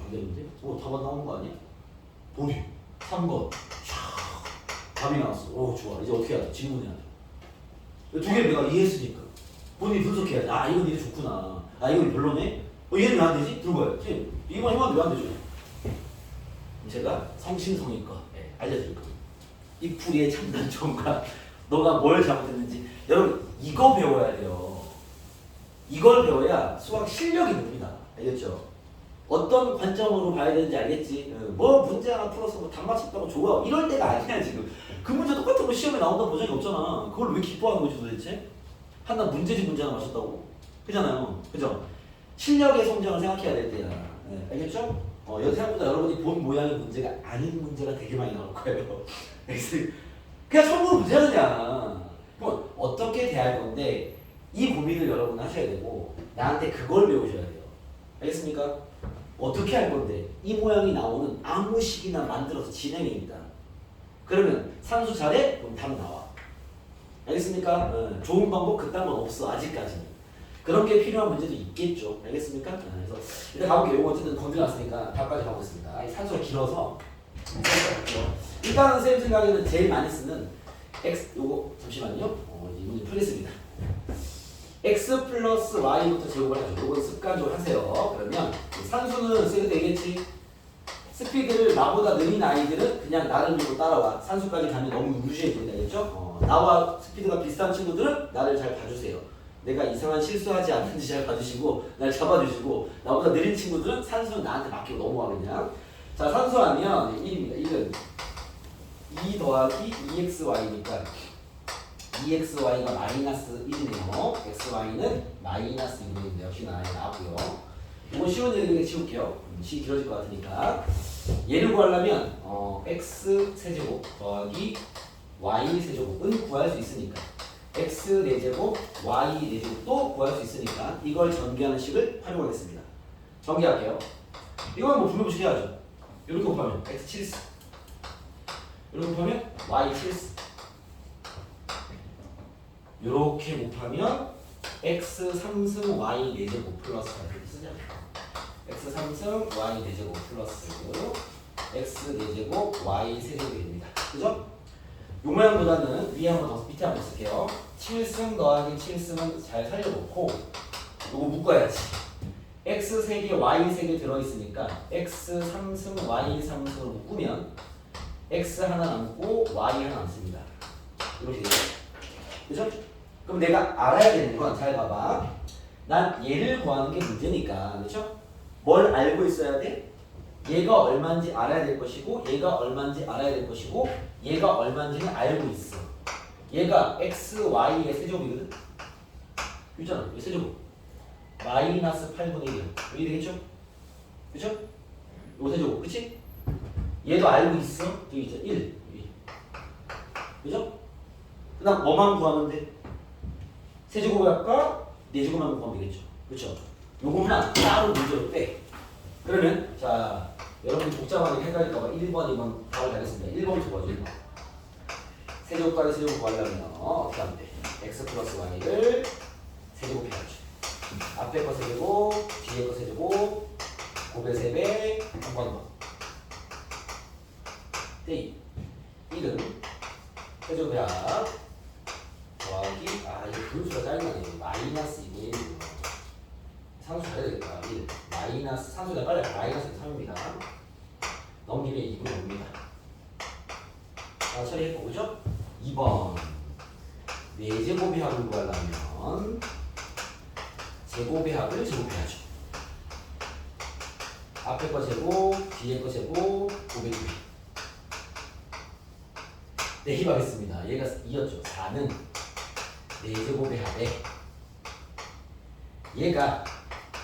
안 되는데? 답안 나오는 거 아니야? 보기. 3번. 쫙. 답이 나왔어. 좋아. 이제 어떻게 해야 돼? 질문해야 돼. 두 개를 내가 이해했으니까. 본인이 분석해야지. 이건 이게 좋구나. 이건 별로네? 얘는 왜 안 되지? 들어봐요. 쌤, 이만 해봤는데 왜 안 되죠? 제가 성심성의껏 알려드릴 겁니다. 이 풀이의 장단점과 너가 뭘 잘못했는지. 여러분, 이거 배워야 돼요. 이걸 배워야 수학 실력이 늡니다. 알겠죠? 어떤 관점으로 봐야 되는지 알겠지? 뭐 문제 하나 풀어서 답 맞췄다고 좋아. 이럴 때가 아니야, 지금. 그 문제 똑같은 거 시험에 나온다는 보장이 없잖아. 그걸 왜 기뻐하는 거지 도대체? 하나 문제집 문제 하나 맞췄다고? 그잖아요. 그죠? 실력의 성장을 생각해야 될 때야. 알겠죠? 생각보다 여러분이 본 모양의 문제가 아닌 문제가 되게 많이 나올 거예요. 그냥 처음으로 문제가 그냥. 그럼 어떻게 대할 건데 이 고민을 여러분 하셔야 되고 나한테 그걸 배우셔야 돼요. 알겠습니까? 어떻게 할 건데 이 모양이 나오는 아무 식이나 만들어서 진행입니다. 그러면 산수 잘해? 그럼 답 나와. 알겠습니까? 좋은 방법 그딴 건 없어 아직까지는. 그런 게 필요한 문제도 있겠죠. 알겠습니까? 그래서 일단 가볼게요. 이거 어쨌든 건드렸으니까 답까지 가보겠습니다. 이 산수가 길어서 일단은 쌤 생각에는 제일 많이 쓰는 x 요거 잠시만요. 이 문제 풀겠습니다. x 플러스 y부터 제곱을 하죠. 요건 습관적으로 하세요. 그러면 산수는 쌤도 얘기했지. 스피드를 나보다 느린 아이들은 그냥 나를 믿고 따라와. 산수까지 가면 너무 유지해 보인다 했죠? 나와 스피드가 비슷한 친구들은 나를 잘 봐주세요. 내가 이상한 실수하지 않는지 잘 봐주시고 날 잡아주시고 나보다 느린 친구들은 산수는 나한테 맡기고 넘어가 그냥. 자, 산수하면 1입니다. 1은 2 더하기 2xy니까 2xy가 마이너스 1이네요. xy는 마이너스 1인데 역시 나고요. 이건 쉬운 얘기니까 치울게요. 시기 길어질 것 같으니까. 얘를 구하려면 x 세제곱 더하기 y 세제곱은 구할 수 있으니까 x 4제곱 y 4제곱도 구할 수 있으니까 이걸 전개하는 식을 활용하겠습니다. 전개할게요. 이건 뭐 분모식 해야죠. 이렇게 곱하면 x 7스 이렇게 곱하면 y 7스 이렇게 곱하면 x 3승 y 4제곱 플러스 이렇게 쓰자. x 3승 y 4제곱 플러스 x 4제곱 y 3제곱이 됩니다. 그죠? 요 모양보다는 위에 한번 더 밑에 한번 쓸게요. 7승 더하기 7승은 잘 살려놓고 요거 묶어야지. x 3개 y 3개 들어있으니까 x 3승 y 3승을 묶으면 x 하나 남고 y 하나 남습니다. 이렇게 돼요. 그죠? 그럼 내가 알아야 되는 건 잘 봐봐. 난 얘를 구하는 게 문제니까. 그렇죠? 뭘 알고 있어야 돼? 얘가 얼마인지 알아야 될 것이고 얘가 얼마인지 알아야 될 것이고 얘가 얼마인지는 알고 있어. 얘가 x, y의 세제곱이거든? 있잖아. 이 세제곱. 마이너스 8분의 1이야. 이게 되겠죠? 그쵸? 요 세제곱. 그치? 얘도 알고 있어. 여기 있잖아. 1. 그죠? 그 다음 뭐만 구하면 돼? 세제곱을 할까? 네제곱만 구하면 되겠죠. 그쵸? 요것만 따로 문제로 빼. 그러면 자 여러분이 복잡하게 헷갈릴까봐 1번, 2번 답을 가겠습니다. 1번부터 봐줘. 1번. 세제곱까지 세제곱 구하려면 어떻게 하면 돼? x 플러스 y를 세제곱해야지. 앞에 거 세제곱, 뒤에 거 세제곱, 곱의 3배, 한 번 더. 네. 1은 세제곱해야 더하기 분수가 짜증나네. 마이너스 2분의 1. 상수 잘해야 되겠다. 1. 마이너스, 상수가 빨리 마이너스 3입니다. 넘기면 2분의 5입니다. 자, 처리했고, 그죠? 2번. 4제곱의 합을 구하려면 제곱의 합을 제곱해야죠. 앞에 거 제곱, 뒤에 거 제곱, 500개. 대입하겠습니다. 얘가 2였죠. 4는 4제곱의 합에 얘가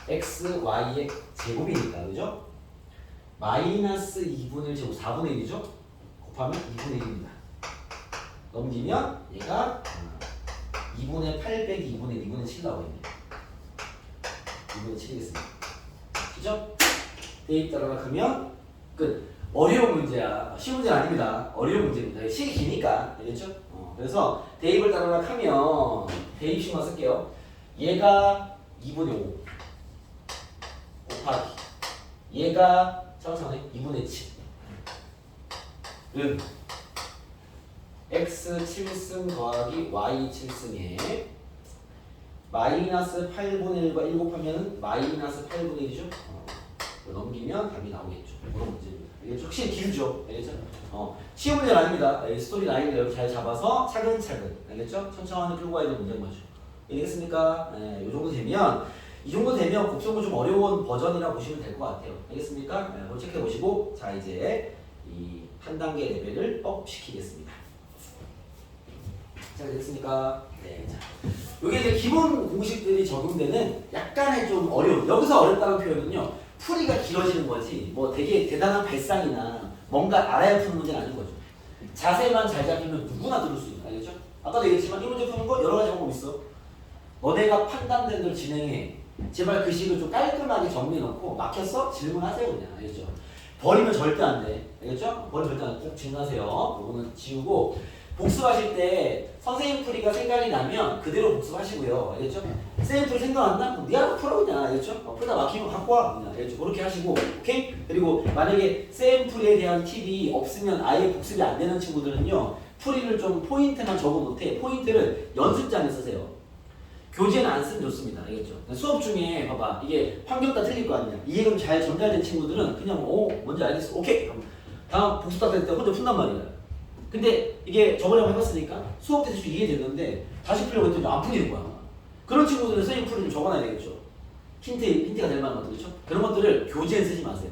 x, y의 제곱이니까, 그죠? 마이너스 2분의 1 제곱 4분의 1이죠? 곱하면 2분의 1입니다. 넘기면 얘가 2분의 8 빼기 2분의 2분의 7 나오겠네요. 2분의 7이겠습니다. 그죠? 대입 따라가 하면 끝. 어려운 문제야. 쉬운 문제는 아닙니다. 어려운 문제입니다. 시기 기니까. 알겠죠? 그래서 대입을 따라가 하면 대입식만 쓸게요. 얘가 2분의 5 곱하기 얘가 잠깐만요. 2분의 7 은 x 7승 더하기 y 7승에 마이너스 8분의 1과 1 곱하면 마이너스 8분의 1이죠? 넘기면 답이 나오겠죠. 그런 문제입니다. 이게 확실히 길죠. 알겠죠? 쉬운 문제는 아닙니다. 스토리 라인을 이렇게 잘 잡아서 차근차근. 알겠죠? 천천히 끌고 가야 되는 문제인 거죠. 알겠습니까? 이 정도 되면, 이 정도 되면 곱셈은 좀 어려운 버전이라고 보시면 될 것 같아요. 알겠습니까? 그걸 체크해 보시고, 자, 이제 이 한 단계 레벨을 업 시키겠습니다. 자, 됐습니까? 네. 자, 이게 이제 기본 공식들이 적용되는 약간의 좀 어려운, 여기서 어렵다는 표현은요, 풀이가 길어지는 거지, 뭐 되게 대단한 발상이나 뭔가 알아야 푸는 문제는 아닌 거죠. 자세만 잘 잡히면 누구나 들을 수 있는, 알겠죠? 아까도 얘기했지만 이 문제 푸는 거 여러 가지 방법 있어. 너네가 판단된 대로 진행해. 제발 그 식을 좀 깔끔하게 정리해놓고 막혔어? 질문하세요 그냥. 알겠죠? 버리면 절대 안 돼. 알겠죠? 버리면 절대 안 돼. 꼭 질문하세요. 이거는 지우고 복습하실 때 선생님 풀이가 생각이 나면 그대로 복습하시고요. 알겠죠? 선생님 풀이 생각 안 나? 네 알아서 풀어 그냥. 알겠죠? 풀다 막히면 갖고 와. 그냥. 알겠죠? 그렇게 하시고 오케이? 그리고 만약에 쌤 풀이에 대한 팁이 없으면 아예 복습이 안 되는 친구들은요. 풀이를 좀 포인트만 적어 놓되 포인트를 연습장에 쓰세요. 교재는 안 쓰면 좋습니다. 알겠죠? 수업 중에 봐봐. 이게 환경 다 틀릴 거 아니냐. 이해가 잘 전달된 친구들은 그냥 뭔지 알겠어. 오케이. 다음 복습 될 때 혼자 푼단 말이야. 근데 이게 저번에 한번 해봤으니까 수업 때 대충 이해되는데 다시 풀려고 했더니 안 풀리는 거야. 그런 친구들은 선생님 풀이 좀 적어놔야 되겠죠. 힌트가 될 만한 것들, 그렇죠? 그런 것들을 교재에 쓰지 마세요.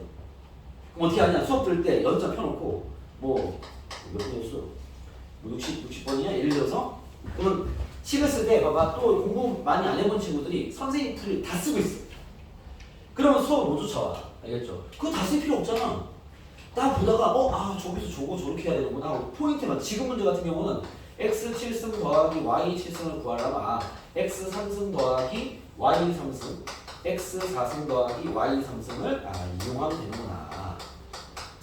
그럼 어떻게 하냐? 수업 들을 때 연장 펴놓고 몇 번이었어? 60번이야? 예를 들어서 그러면 식을 쓸 때 봐봐. 또 공부 많이 안 해본 친구들이 선생님 풀을 다 쓰고 있어. 그러면 수업 못 쫓아와. 알겠죠? 그거 다 쓸 필요 없잖아. 딱 보다가 저기서 저거 저렇게 해야 되는구나 하고 포인트만. 지금 문제 같은 경우는 x 7승 더하기 y 7승을 구하려면 x 3승 더하기 y 3승 x 4승 더하기 y 3승을 이용하면 되는구나.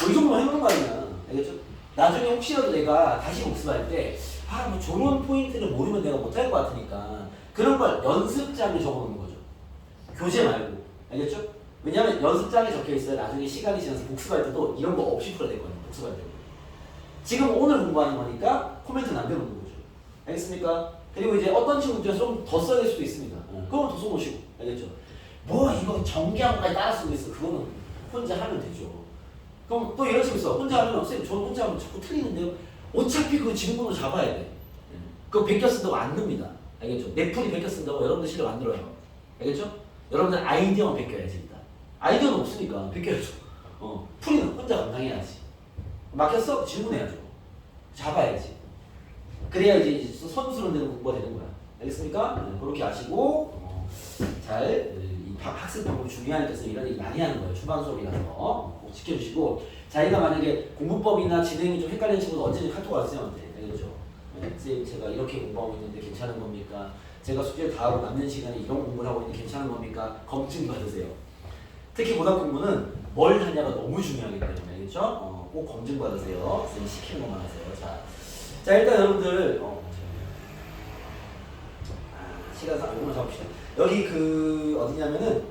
이 정도만 해보는 거 아니야. 알겠죠? 나중에 혹시라도 내가 다시 복습할 때 뭐 저런 포인트를 모르면 내가 못할 것 같으니까 그런 걸 연습장에 적어놓는 거죠. 교재 말고. 알겠죠? 왜냐하면 연습장에 적혀 있어야 나중에 시간이 지나서 복습할 때도 이런 거 없이 풀어야 될 거예요. 복습할 때. 지금 오늘 공부하는 거니까 코멘트 남겨놓는 거죠. 알겠습니까? 그리고 이제 어떤 친구들은 좀 더 써야 될 수도 있습니다. 그건 더 써놓으시고. 알겠죠? 이거 정기한까지 따라 쓰고 있어. 그거는 혼자 하면 되죠. 그럼 또 이런 식으로 있어. 혼자 하면 선생님 저 혼자 하면 자꾸 틀리는데요. 어차피 그 지문번호 잡아야 돼. 그거 베껴 쓴다고 안 듭니다. 알겠죠? 내 풀이 베껴 쓴다고 여러분들 실력 안 들어요. 알겠죠? 여러분들 아이디어만 베껴야지 일단. 아이디어는 없으니까 베껴야죠. 풀이는 혼자 감당해야지. 막혔어? 질문해야죠. 잡아야지. 그래야 이제 선수로 되는 공부가 되는 거야. 알겠습니까? 그렇게 아시고 이 학습 방법이 중요하니까 이런 얘기 많이 하는 거예요. 초반 수업이라서 꼭 지켜주시고. 자기가 만약에 공부법이나 진행이 좀 헷갈리는 친구도 언제든지 카톡 왔으면 돼. 알겠죠? 선생님 제가 이렇게 공부하고 있는데 괜찮은 겁니까? 제가 숙제를 다 하고 남는 시간에 이런 공부를 하고 있는데 괜찮은 겁니까? 검증 받으세요. 특히 고등 공부는 뭘 하냐가 너무 중요하기 때문에. 알겠죠? 꼭 검증 받으세요. 선생님 시키는 것만 하세요. 자 일단 여러분들 시간상 이것만 잡읍시다. 여기 어디냐면은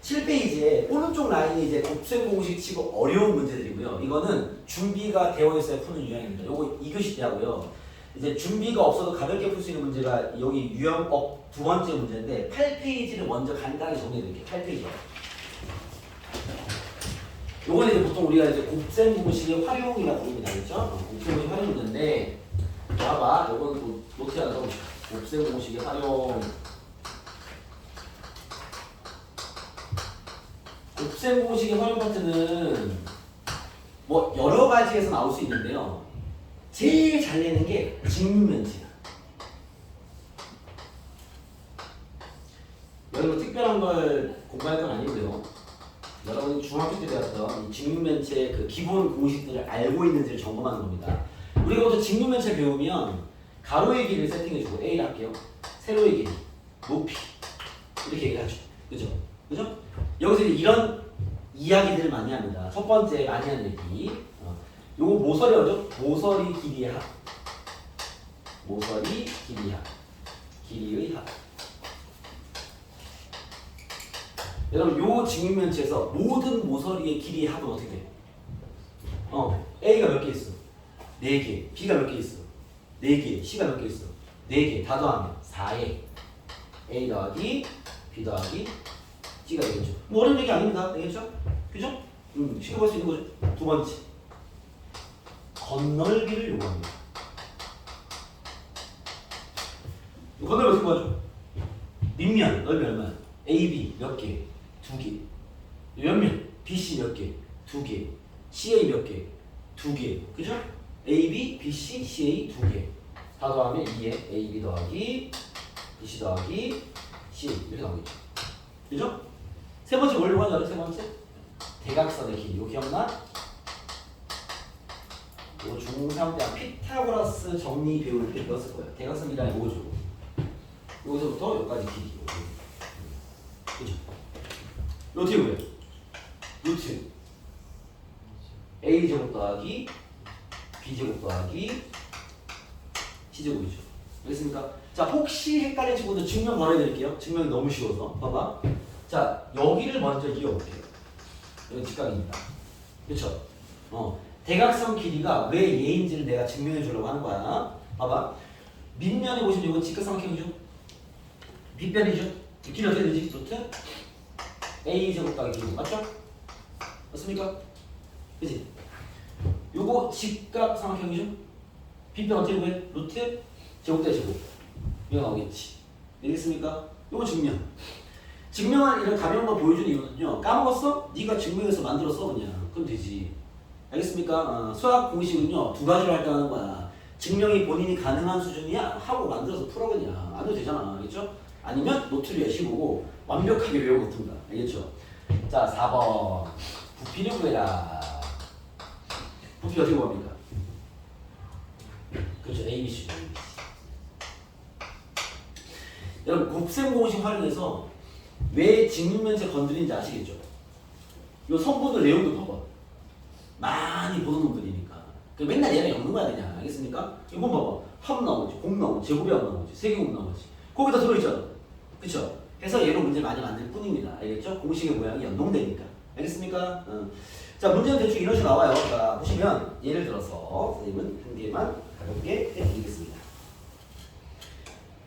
7페이지에 오른쪽 라인이 이제 곱셈 공식 치고 어려운 문제들이고요. 이거는 준비가 되어 있어야 푸는 유형입니다. 요거 2교시 때 하고요. 이제 준비가 없어도 가볍게 풀 수 있는 문제가 여기 유형법 두 번째 문제인데 8페이지를 먼저 간단하게 정리해드릴게요. 8페이지. 요거는 이제 보통 우리가 이제 곱셈 공식의 활용이라고 부릅니다. 그렇죠? 곱셈 공식 활용 문제인데 봐봐. 요거는 노트 하나 써보시죠. 곱셈 공식의 활용. 곱셈 공식의 활용 파트는 뭐 여러 가지에서 나올 수 있는데요. 제일 잘 내는 게 직면체야. 여러분 특별한 걸 공부할 건 아니고요. 여러분이 중학교 때 배웠던 이 직면체 그 기본 공식들을 알고 있는지를 점검하는 겁니다. 우리가 보통 직면체 배우면 가로의 길이를 세팅해주고 A를 할게요. 세로의 길이, 높이 이렇게 얘기를 하죠. 그죠? 그죠? 여기서 이런 이야기들을 많이 합니다. 첫 번째 많이 하는 얘기. 요거 모서리죠? 모서리 길이의 합. 모서리 길이의 합. 길이의 합. 여러분 요 직면체에서 모든 모서리의 길이의 합은 어떻게 돼요? A가 몇 개 있어? 4개. B가 몇 개 있어? 4개. C가 몇 개 있어? 4개. 다 더하면 4에 A 더하기 B 더하기 C가 되겠죠. 뭐 어려운 얘기 아닙니다. 되겠죠? 그죠? 쉽게 볼 수 있는 거죠. 두 번째. 건널비를 요구합니다. 건널비 어떻게 구하죠? 밑면 넓이 얼마야? AB 몇 개? 2개. 옆면 BC 몇 개? 2개. CA 몇 개? 2개. 그죠? AB, BC, CA 2개. 다 더하면 2에 AB 더하기 BC 더하기 CA 이렇게 나오겠죠. 그죠? 세 번째 뭘 요구하는 줄 알아요? 세 번째? 대각선의 길이. 이거 기억나? 이거 중3 때 피타고라스 정리 배울 때 배웠을 거예요. 대각선 길이가 이거죠. 여기서부터 여기까지 길이. 그죠? 이거 어떻게 보여요? 루트 A제곱 더하기 B제곱 더하기 C제곱이죠. 알겠습니까? 자, 혹시 헷갈린 친구들 증명 바로 해드릴게요. 증명이 너무 쉬워서. 봐봐. 자, 여기를 먼저 이어볼게요. 여기 직각입니다. 그렇죠? 대각선 길이가 왜 얘인지를 내가 증명해 주려고 하는 거야. 봐봐. 밑면에 보시면 이거 직각삼각형이죠? 밑변이죠? 길이 어떻게 되지? 루트 A제곱 더하기 B제곱. 맞죠? 맞습니까? 그치? 요거 직각삼각형이죠? 빗변 어떻게 구해? 루트 제곱 대 제곱. 이거 나오겠지. 알겠습니까? 요거 증명. 증명한 이런 가벼운 거 보여주는 이유는요. 까먹었어? 네가 증명해서 만들었어 그냥. 그럼 되지. 알겠습니까? 수학 공식은요. 두 가지로 할당하는 거야. 증명이 본인이 가능한 수준이야 하고 만들어서 풀어 그냥. 안 해도 되잖아. 알겠죠? 아니면 노트를 열심히 보고 완벽하게 외우고 든다. 알겠죠? 자, 4번. 부피를 구해라. 부피 어떻게 구합니까? 그렇죠. ABC. 여러분 곱셈 공식 활용해서 왜 직면체 건드리는지 아시겠죠? 이 선분들 내용도 봐봐. 많이 보는 놈들이니까. 맨날 얘랑 엮는 거야 그냥. 알겠습니까? 이건 봐봐. 합 나오지, 곱 나오지, 제곱이 합 나오지, 세제곱 나오지. 거기다 들어있잖아. 그쵸? 해서 얘로 문제 많이 만들 뿐입니다. 알겠죠? 공식의 모양이 연동되니까. 알겠습니까? 자, 문제는 대충 이런 식으로 나와요. 자, 보시면 예를 들어서 선생님은 한 개만 가볍게 해드리겠습니다.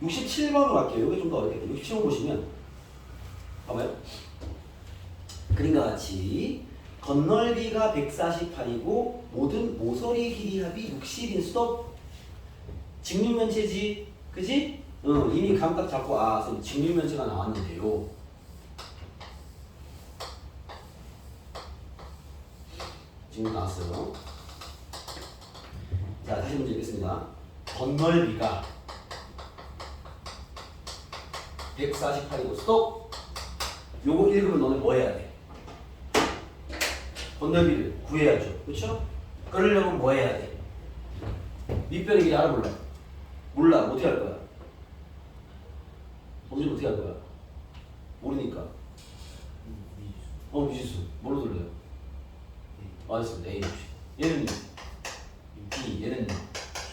67번으로 갈게요. 이게 좀 더 어렵겠다. 67번 보시면 봐봐요. 그림과 같이 건널비가 148이고 모든 모서리 길이 합이 60인 스톱. 직육면체지, 그지? 이미 감각 잡고 선생님 직육면체가 나왔는데요. 지금 나왔어요. 자, 다시 문제 읽겠습니다. 건널비가 148이고 스톱. 요거 읽으면 너네 뭐 해야 돼? 건널비를 구해야죠. 그렇죠? 그러려면 뭐 해야 돼? 밑변의 길이 알아 몰라? 몰라. 어떻게 할 거야? 범준 어떻게 할 거야? 모르니까. 미지수. 뭘로 돌려요? 알겠습니다. A, 얘는 B, 얘는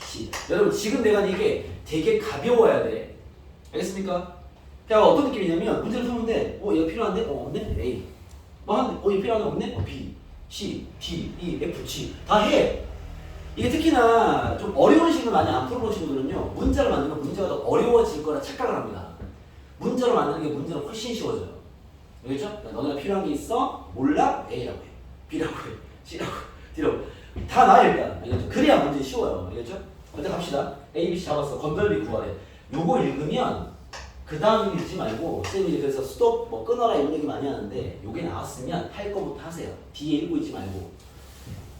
C. 여러분 지금 내가 이게 되게 가벼워야 돼. 알겠습니까? 그러니까 어떤 느낌이냐면 문제를 푸는데 얘가 필요한데? 없네? A. 얘 필요한데 없네? B, C, D, E, F, G 다 해. 이게 특히나 좀 어려운 식을 많이 안 풀어본 친구들은요, 문자를 만들면 문제가 더 어려워질 거라 착각을 합니다. 문자로 만드는 게 문제는 훨씬 쉬워져요. 알겠죠? 그러니까 너네가 필요한 게 있어? 몰라? A라고 해. B라고 해. C라고 해. D라고 해. 다 나와 일단. 알겠죠? 그래야 문제 쉬워요. 알겠죠? 일단 갑시다. A, B, C 잡았어. 건널비 구하래. 요거 읽으면 그 다음 읽지 말고 쌤이 그래서 스톱 뭐 끊어라 이런 얘기 많이 하는데 요게 나왔으면 할 거부터 하세요. 뒤에 읽고 있지 말고.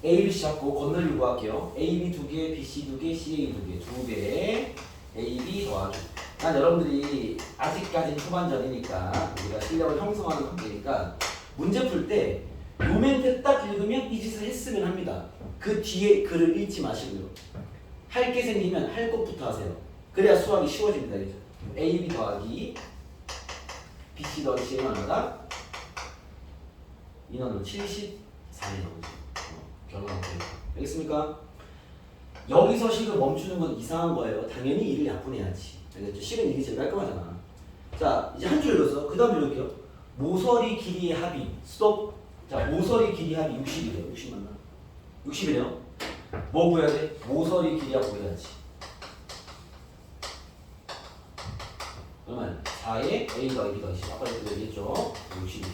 A, B, C 잡고 건널비 구할게요. A, B 2개, B, C 2개, C, A 2개. 2개. A, B 더하기. 난 여러분들이 아직까지는 초반전이니까 우리가 실력을 형성하는 관계니까 문제 풀 때 요 멘트 딱 읽으면 이 짓을 했으면 합니다. 그 뒤에 글을 읽지 마시고요. 할 게 생기면 할 것부터 하세요. 그래야 수학이 쉬워집니다. 그죠? A, B 더하기 B, C 더하기 C는 얼마다? 인원으로 74이 나오죠. 결과가 되죠. 알겠습니까? 여기서 식을 멈추는 건 이상한 거예요. 당연히 이를 약분해야지. 알겠죠? 식은 이게 제일 깔끔하잖아. 자, 이제 한 줄 읽었어. 그 다음 읽을게요. 모서리 길이의 합이 스톱. 자, 모서리 길이 합이 60이래요. 60 맞나? 60이래요. 뭐 구해야 돼? 모서리 길이야 구해야지. 그러면 4에 A 더하기 B 더하기 C. 아까 얘기했죠? 60.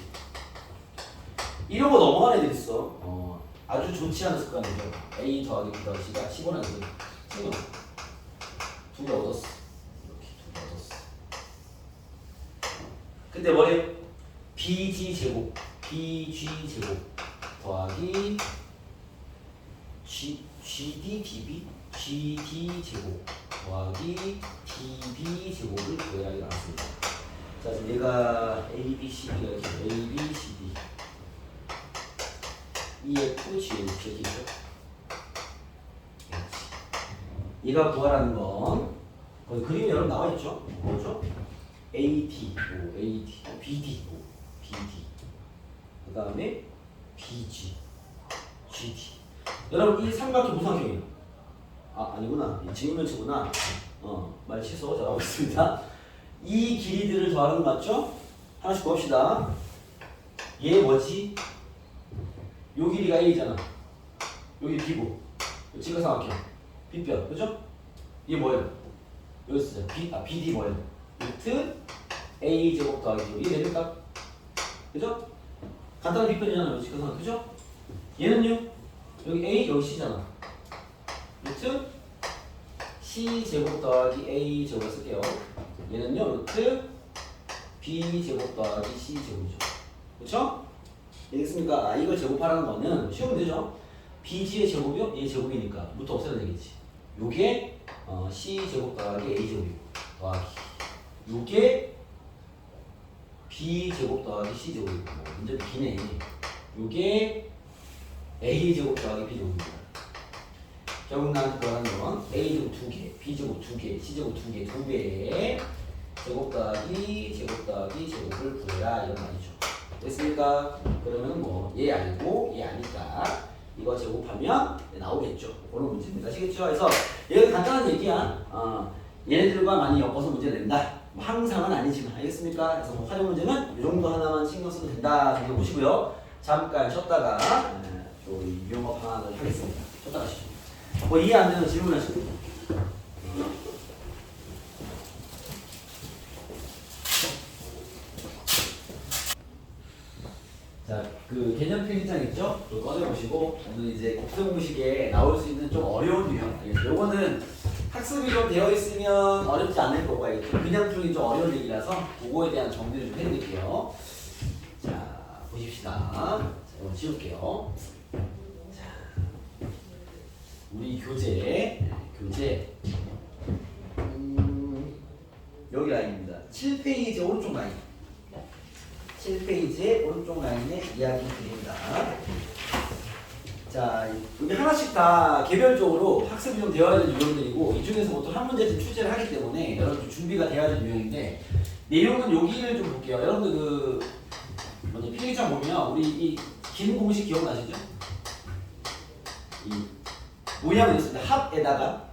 이런 거 넘어간 애들 있어. 아주 좋지 않은 습관이죠. A 더하기 B 더하기 C가 15는 챙겨. 2개 얻었어. 이렇게 2개 얻었어. 근데 뭐래요? BG 제곱, BG 제곱 더하기 GD DB, GD 제곱 더하기 DB 제곱을 구해야 나왔습니다. 자, 지금 얘가 A, B, C, D가 이렇게 A, B, C, D. EF, GH 이렇게 있죠. 얘가 구하라는 건 거기 그림이 여러분 나와 있죠? 뭐죠? AD, AD, BD, BD. 그 다음에 BG, GD. 여러분 이 삼각형 무슨 삼각형이에요? 아 아니구나. 이 직면체구나. 말 취소. 자, 가보겠습니다. 이 길이들을 더하는 거 맞죠? 하나씩 봅시다. 얘 뭐지? 요 길이가 A잖아. 여기 B고. 직각삼각형. B뼈. 그죠? 이게 뭐예요? 여기 쓰자. BD 뭐예요? 루트 A 제곱 더하기 제곱. 이게 됩니까? 그죠? 간단한 B편이잖아요. 직각삼각형. 그죠? 얘는요? 여기 A, 여기 C잖아. 루트 C 제곱 더하기 A 제곱을 쓸게요. 얘는요, 루트 B 제곱 더하기 C 제곱이죠. 그쵸? 알겠습니까? 아, 이걸 제곱하라는 거는 쉬운 문제죠. BG의 제곱이요? 얘 제곱이니까 루트 없애야 되겠지. 요게 C 제곱 더하기 A 제곱이고 더하기 요게 B 제곱 더하기 C 제곱이고 문제도 기네. 요게 A 제곱 더하기 B 제곱입니다. 결국 나한테 구하는 건 A 제곱 2개, B 제곱 2개, C 제곱 2개, 2배의 제곱 더하기 제곱을 구해라 이런 말이죠. 됐습니까? 그러면 뭐 얘 알고 얘 아니까 이거 제곱하면 나오겠죠. 그런 문제입니다. 아시겠죠? 그래서 얘가 간단한 얘기야. 얘네들과 많이 엮어서 문제 낸다. 뭐 항상은 아니지만 알겠습니까? 그래서 뭐 활용 문제는 이 정도 하나만 신경 써도 된다 생각해 보시고요. 잠깐 쉬었다가 이 유형어 방학을 하겠습니다. 쉬었다 가시죠. 뭐 이해 안 되는 질문하시고. 자, 그 개념 필기장 있죠? 그거 꺼내보시고 오늘 이제 곱셈공식에 나올 수 있는 좀 어려운 유형. 요거는 학습이 좀 되어 있으면 어렵지 않을 거고 알겠죠? 그냥 풀기 좀 어려운 얘기라서 그거에 대한 정리를 좀 해드릴게요. 자, 보십시다. 자, 이거 지울게요. 자, 우리 교재 여기 라인입니다. 7페이지 오른쪽 라인. 7페이지의 오른쪽 라인의 이야기 드립니다. 자, 여기 하나씩 다 개별적으로 학습이 좀 되어야 되는 유형들이고 이 중에서 보통 한 문제씩 출제를 하기 때문에 여러분들 준비가 돼야 되는 유형인데 내용은 여기를 좀 볼게요. 여러분들 그 먼저 필기장 보면 우리 이 긴 공식 기억나시죠? 이 모양은 있습니다. 합에다가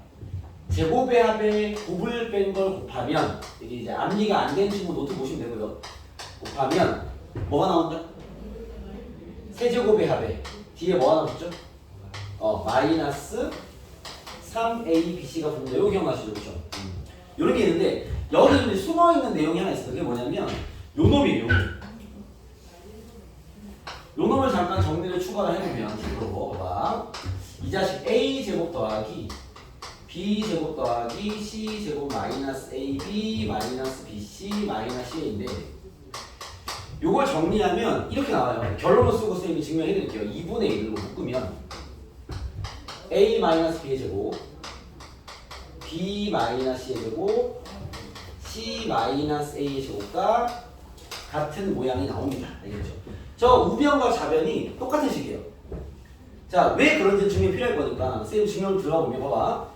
제곱의 합에 곱을 뺀 걸 곱하면 이게 이제 암기가 안 된 친구 노트 보시면 되고요. 곱하면 뭐가 나온다? 세제곱의 합에 뒤에 뭐 하나 붙죠? 마이너스 3ABC가 붙는다. 이거 기억나시죠? 그렇죠? 이런 게 있는데 여기 숨어있는 내용이 하나 있어요. 그게 뭐냐면 요 놈이에요. 요 놈을 잠깐 정리를 추가를 해보면 이거 봐봐. 이 자식 A제곱 더하기 B제곱 더하기 C제곱 마이너스 AB 마이너스 BC 마이너스 C인데 요걸 정리하면 이렇게 나와요. 결론을 쓰고 선생님이 증명해드릴게요. 2분의 1로 묶으면 A 마이너스 B의 제곱 B 마이너스 C의 제곱 C 마이너스 A의 제곱과 같은 모양이 나옵니다. 알겠죠? 저 우변과 좌변이 똑같은 식이에요. 자, 왜 그런지 증명이 필요할 거니까 선생님 증명 들어가 보면 봐봐.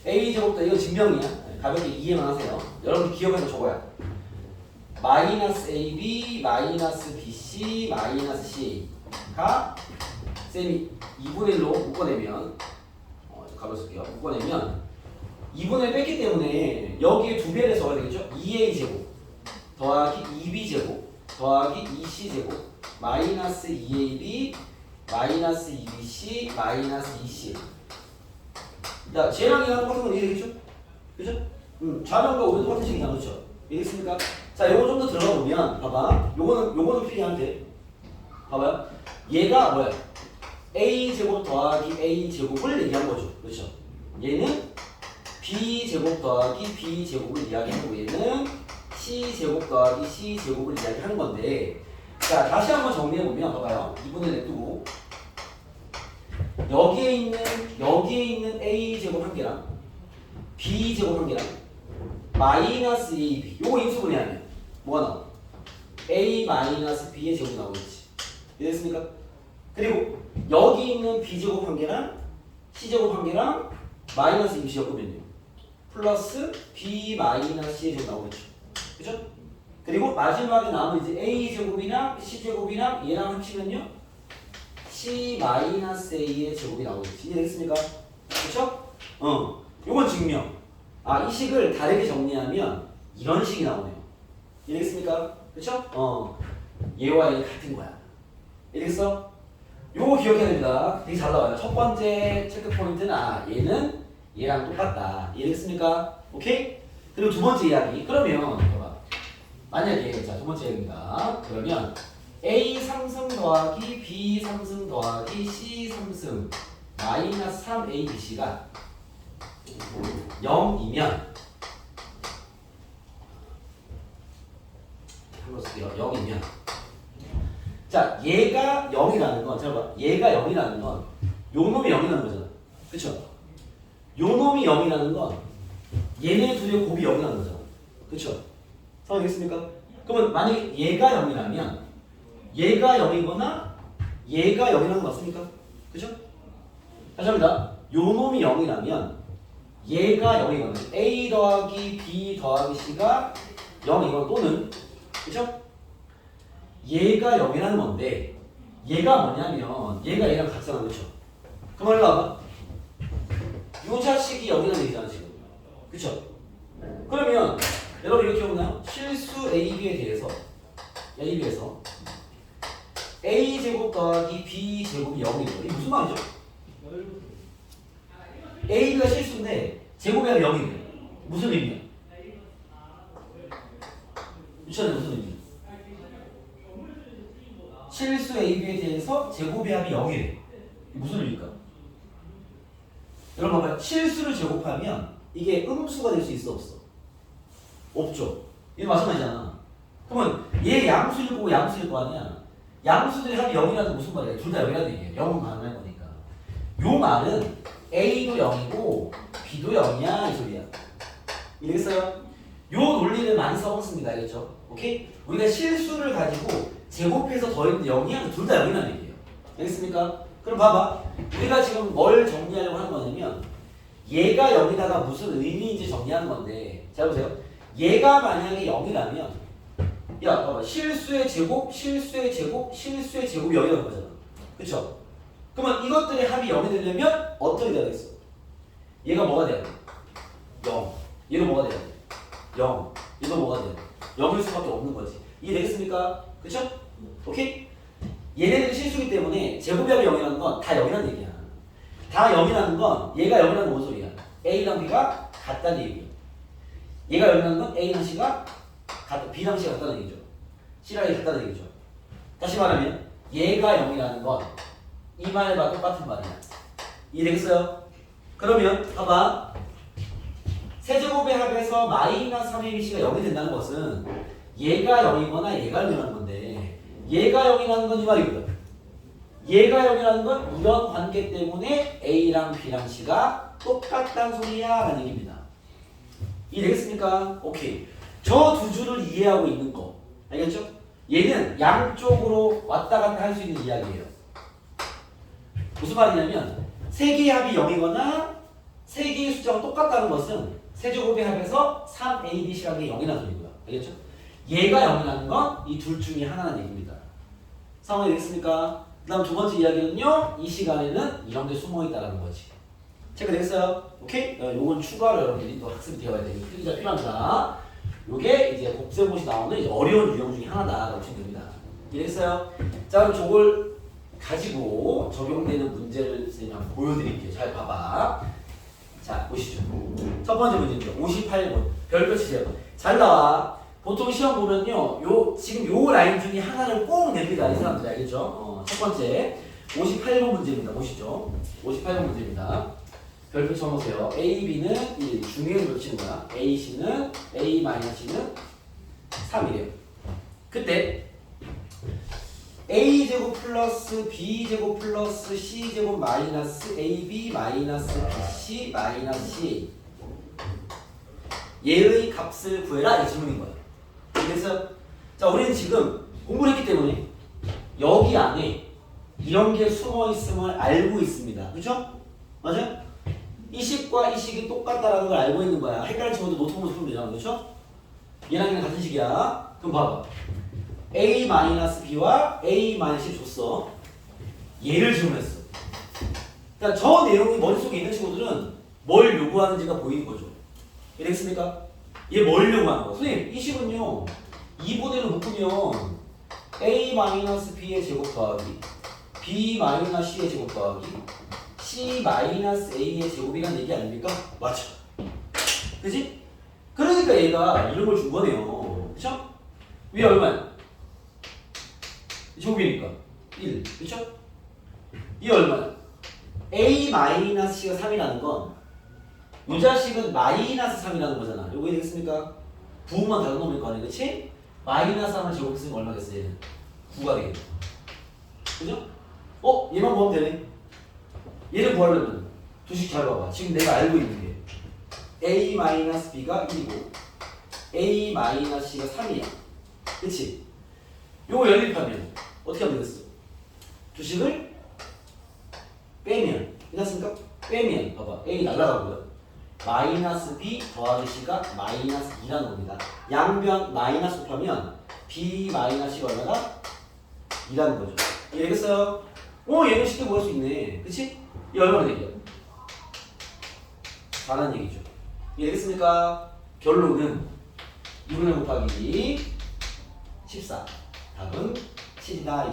A제곱도 이거 증명이야. 가볍게 이해만 하세요. 여러분 기억해서 적어야. 마이너스 AB 마이너스 BC 마이너스 C가 쌤이 2분의 1로 묶어내면 가로 쓸게요. 묶어내면 2분의 1 뺐기 때문에 여기에 두 배를 써야 되겠죠? 2A제곱 더하기 2B제곱 더하기 2C제곱 마이너스 2AB 마이너스 2BC 마이너스 2C. 자, 쟤랑 얘랑 똑같은 건 이해되겠죠? 그죠? 좌변과 우변 똑같은 식이잖아. 그렇죠? 이해됐습니까? 자, 요거 좀 더 들어가 보면 봐봐. 요거는 필요한데 봐봐요. 얘가 뭐야? A제곱 더하기 A제곱을 얘기한 거죠. 그렇죠? 얘는 B제곱 더하기 B제곱을 이야기하고 얘는 C제곱 더하기 C제곱을 이야기하는 건데 자, 다시 한번 정리해보면 봐봐요. 2분의 냅두고 여기에 있는 A제곱 한 개랑 B제곱 한 개랑 마이너스 AB 요거 인수분해하면 뭐가 나와? A 마이너스 B의 제곱이 나오겠지. 이해됐습니까? 그리고 여기 있는 B제곱 한 개랑 C제곱 한 개랑 마이너스 2C 엮으면요 플러스 B 마이너스 C의 제곱 나오겠죠. 그죠? 그리고 마지막에 남은 이제 A제곱이랑 C제곱이랑 얘랑 합치면요 C 마이너스 A의 제곱이 나오겠지. 이해됐습니까? 그쵸? 요건 증명. 이 식을 다르게 정리하면 이런 식이 나오네요. 이해됐습니까? 그쵸? 얘와 얘 같은 거야. 이해됐어? 요거 기억해야 됩니다. 되게 잘 나와요. 첫 번째 체크 포인트는 얘는 얘랑 똑같다. 이해됐습니까? 오케이? 그리고 두 번째 이야기. 그러면 봐봐. 만약에 자, 두 번째 이야기입니다. 그러면 A 3승 더하기 B 3승 더하기 C 3승 마이너스 3ABC가 0이면 한번 쓸게요. 0이면 자, 얘가 0이라는 건, 잘 봐. 얘가 0이라는 건, 요 놈이 0이라는 거잖아. 그쵸? 요 놈이 0이라는 건, 얘네 둘의 곱이 0이라는 거잖아. 그쵸? 상황되겠습니까? 그러면 만약에 얘가 0이라면, 얘가 0이거나, 얘가 0이라는 거 맞습니까? 그쵸? 다시 합니다. 요 놈이 0이라면, 얘가 0이거나, A 더하기 B 더하기 C가 0이거나 또는, 그쵸? 얘가 0이라는 건데 얘가 뭐냐면 얘가 얘랑 같잖아. 그렇죠? 그 말로 봐봐. 요 자식이 0이라는 얘기잖아 지금. 그쵸? 그러면 여러분 이렇게 보나요? 실수 AB에 대해서 AB에서 A제곱 더하기 B제곱이 0이에요. 이게 무슨 말이죠? AB가 실수인데 제곱이 아니라 0이에요. 무슨 의미야? 유치원에 무슨 의미야? 실수 AB에 대해서 제곱의 합이 0이래. 무슨 의미일까? 여러분 봐봐요. 실수를 제곱하면 이게 음수가 될 수 있어 없어? 없죠. 이거 마찬가지잖아. 그러면 얘 양수일 거고 양수일 거 아니야. 양수들의 합이 0이라는 무슨 말이야? 둘 다 0이라는 얘기예요. 0은 가능할 거니까. 요 말은 A도 0이고 B도 0이야 이 소리야. 이해했어요? 요 논리를 많이 써먹습니다. 알겠죠? 오케이? 우리가 실수를 가지고 제곱해서 더했는데 0이야? 둘 다 0이라는 얘기예요. 알겠습니까? 그럼 봐봐. 우리가 지금 뭘 정리하려고 하는 거냐면 얘가 0이다가 무슨 의미인지 정리하는 건데 잘 보세요. 얘가 만약에 0이라면 야 봐봐. 실수의 제곱, 실수의 제곱, 실수의 제곱이 0이라는 거잖아. 그쵸? 그러면 이것들의 합이 0이 되려면 어떻게 돼야 되겠어? 얘가 뭐가 돼야 돼? 0. 얘도 뭐가 돼야 돼? 0. 얘도 뭐가 돼야 돼? 0일 수밖에 없는 거지. 이해되겠습니까? 그쵸? 오케이? 얘네들이 실수기 때문에 제곱이 합이 0이라는 건 다 0이라는 얘기야. 다 0이라는 건 얘가 0이라는 건 뭔 소리야? A랑 B가 같다는 얘기예요. 얘가 0이라는 건 A랑 C가 B랑 C가 같다는 얘기죠. C랑 A 같다는 얘기죠. 다시 말하면 얘가 0이라는 건 이 말과 똑같은 말이야. 이해되겠어요? 그러면 봐봐. 세제곱의 합에서 마이너스 3ABC가 0이 된다는 것은 얘가 0이거나 얘가 0이라는 건데 얘가 0이라는 건 이 말이고요. 얘가 0이라는 건 이런 관계 때문에 A랑 B랑 C가 똑같다는 소리야 라는 얘기입니다. 이해되겠습니까? 오케이. 저 두 줄을 이해하고 있는 거 알겠죠? 얘는 양쪽으로 왔다 갔다 할 수 있는 이야기예요. 무슨 말이냐면 세 개의 합이 0이거나 세 개의 숫자가 똑같다는 것은 세제곱의 합에서 3ABC라는 게 0이라는 소리고요. 알겠죠? 얘가 0이라는 건 이 둘 중에 하나라는 얘기입니다. 상황이 되겠습니까? 그 다음 두 번째 이야기는요. 이 시간에는 이런 게 숨어있다는 거지. 체크되겠어요? 오케이? 요건 추가로 여러분들이 또 학습이 되어야 되니 필기가 필요합니다. 요게 이제 곱셈봇이 나오는 이제 어려운 유형 중에 하나다라고 보시면 됩니다. 이해됐어요? 자, 그럼 저걸 가지고 적용되는 문제를 선생님이 한번 보여드릴게요. 잘 봐봐. 자, 보시죠. 첫 번째 문제입니다. 58번. 별표 치세요. 잘 나와. 보통 시험 보면요. 지금 요 라인 중에 하나를 꼭 냅니다. 이 사람들 알겠죠? 첫 번째. 58번 문제입니다. 보시죠. 58번 문제입니다. 별표 쳐보세요. A, B는 1, 중요한 걸 치는 거야. A, C는 A-C는 3이래요. 그때 A제곱 플러스 B제곱 플러스 C제곱 마이너스 AB 마이너스 BC 마이너스 CA 얘의 값을 구해라 이 질문인 거예요. 그래서 자 우리는 지금 공부를 했기 때문에 여기 안에 이런 게 숨어 있음을 알고 있습니다. 그죠? 맞아요? 이 식과 이 식이 똑같다라는 걸 알고 있는 거야. 헷갈린 친구들 노트북으로 풀면 되잖아. 그렇죠? 얘랑 얘랑 같은 식이야. 그럼 봐봐. A-B와 A-C 줬어. 얘를 질문했어. 그러니까 저 내용이 머릿속에 있는 친구들은 뭘 요구하는지가 보이는 거죠. 이해됐습니까? 얘 뭘 요구하는 거? 선생님, 이 식은요. 2분의를 묶으면 A-B의 제곱 더하기 B-C의 제곱 더하기 C-A의 제곱이라는 얘기 아닙니까? 맞죠? 그지? 그러니까 얘가 이런 걸 준 거네요. 그쵸? 위에 얼마야? 제곱이니까 1. 그쵸? 이 얼마야? A-C가 3이라는 건 이 자식은 마이너스 3이라는 거잖아. 요거 되겠습니까? 부호만 다른 놈일 거 아니야. 그치? 마이너스 3을 제곱했으면 얼마겠어 얘는? 9가 되겠다. 그죠? 얘만 구하면 되네. 얘를 구하려면 두식 잘 봐봐. 지금 내가 알고 있는 게 A-B가 1이고 A-C가 3이야. 그치? 요거 연립하면 어떻게 하면 되겠어? 두식을 빼면 괜찮습니까? 빼면 봐봐. A 날라가고요. 마이너스 B 더하기 C가 마이너스 2라는 겁니다. 양변 마이너스 곱하면 B 마이너스 C가 얼마나? 2라는 거죠. 이해되겠어요? 얘는 쉽게 구할 수 있네. 그치? 이 얼마나 되죠? 4라는 얘기죠. 이해되겠습니까? 결론은 2분의 곱하기 14. 답은 7이다.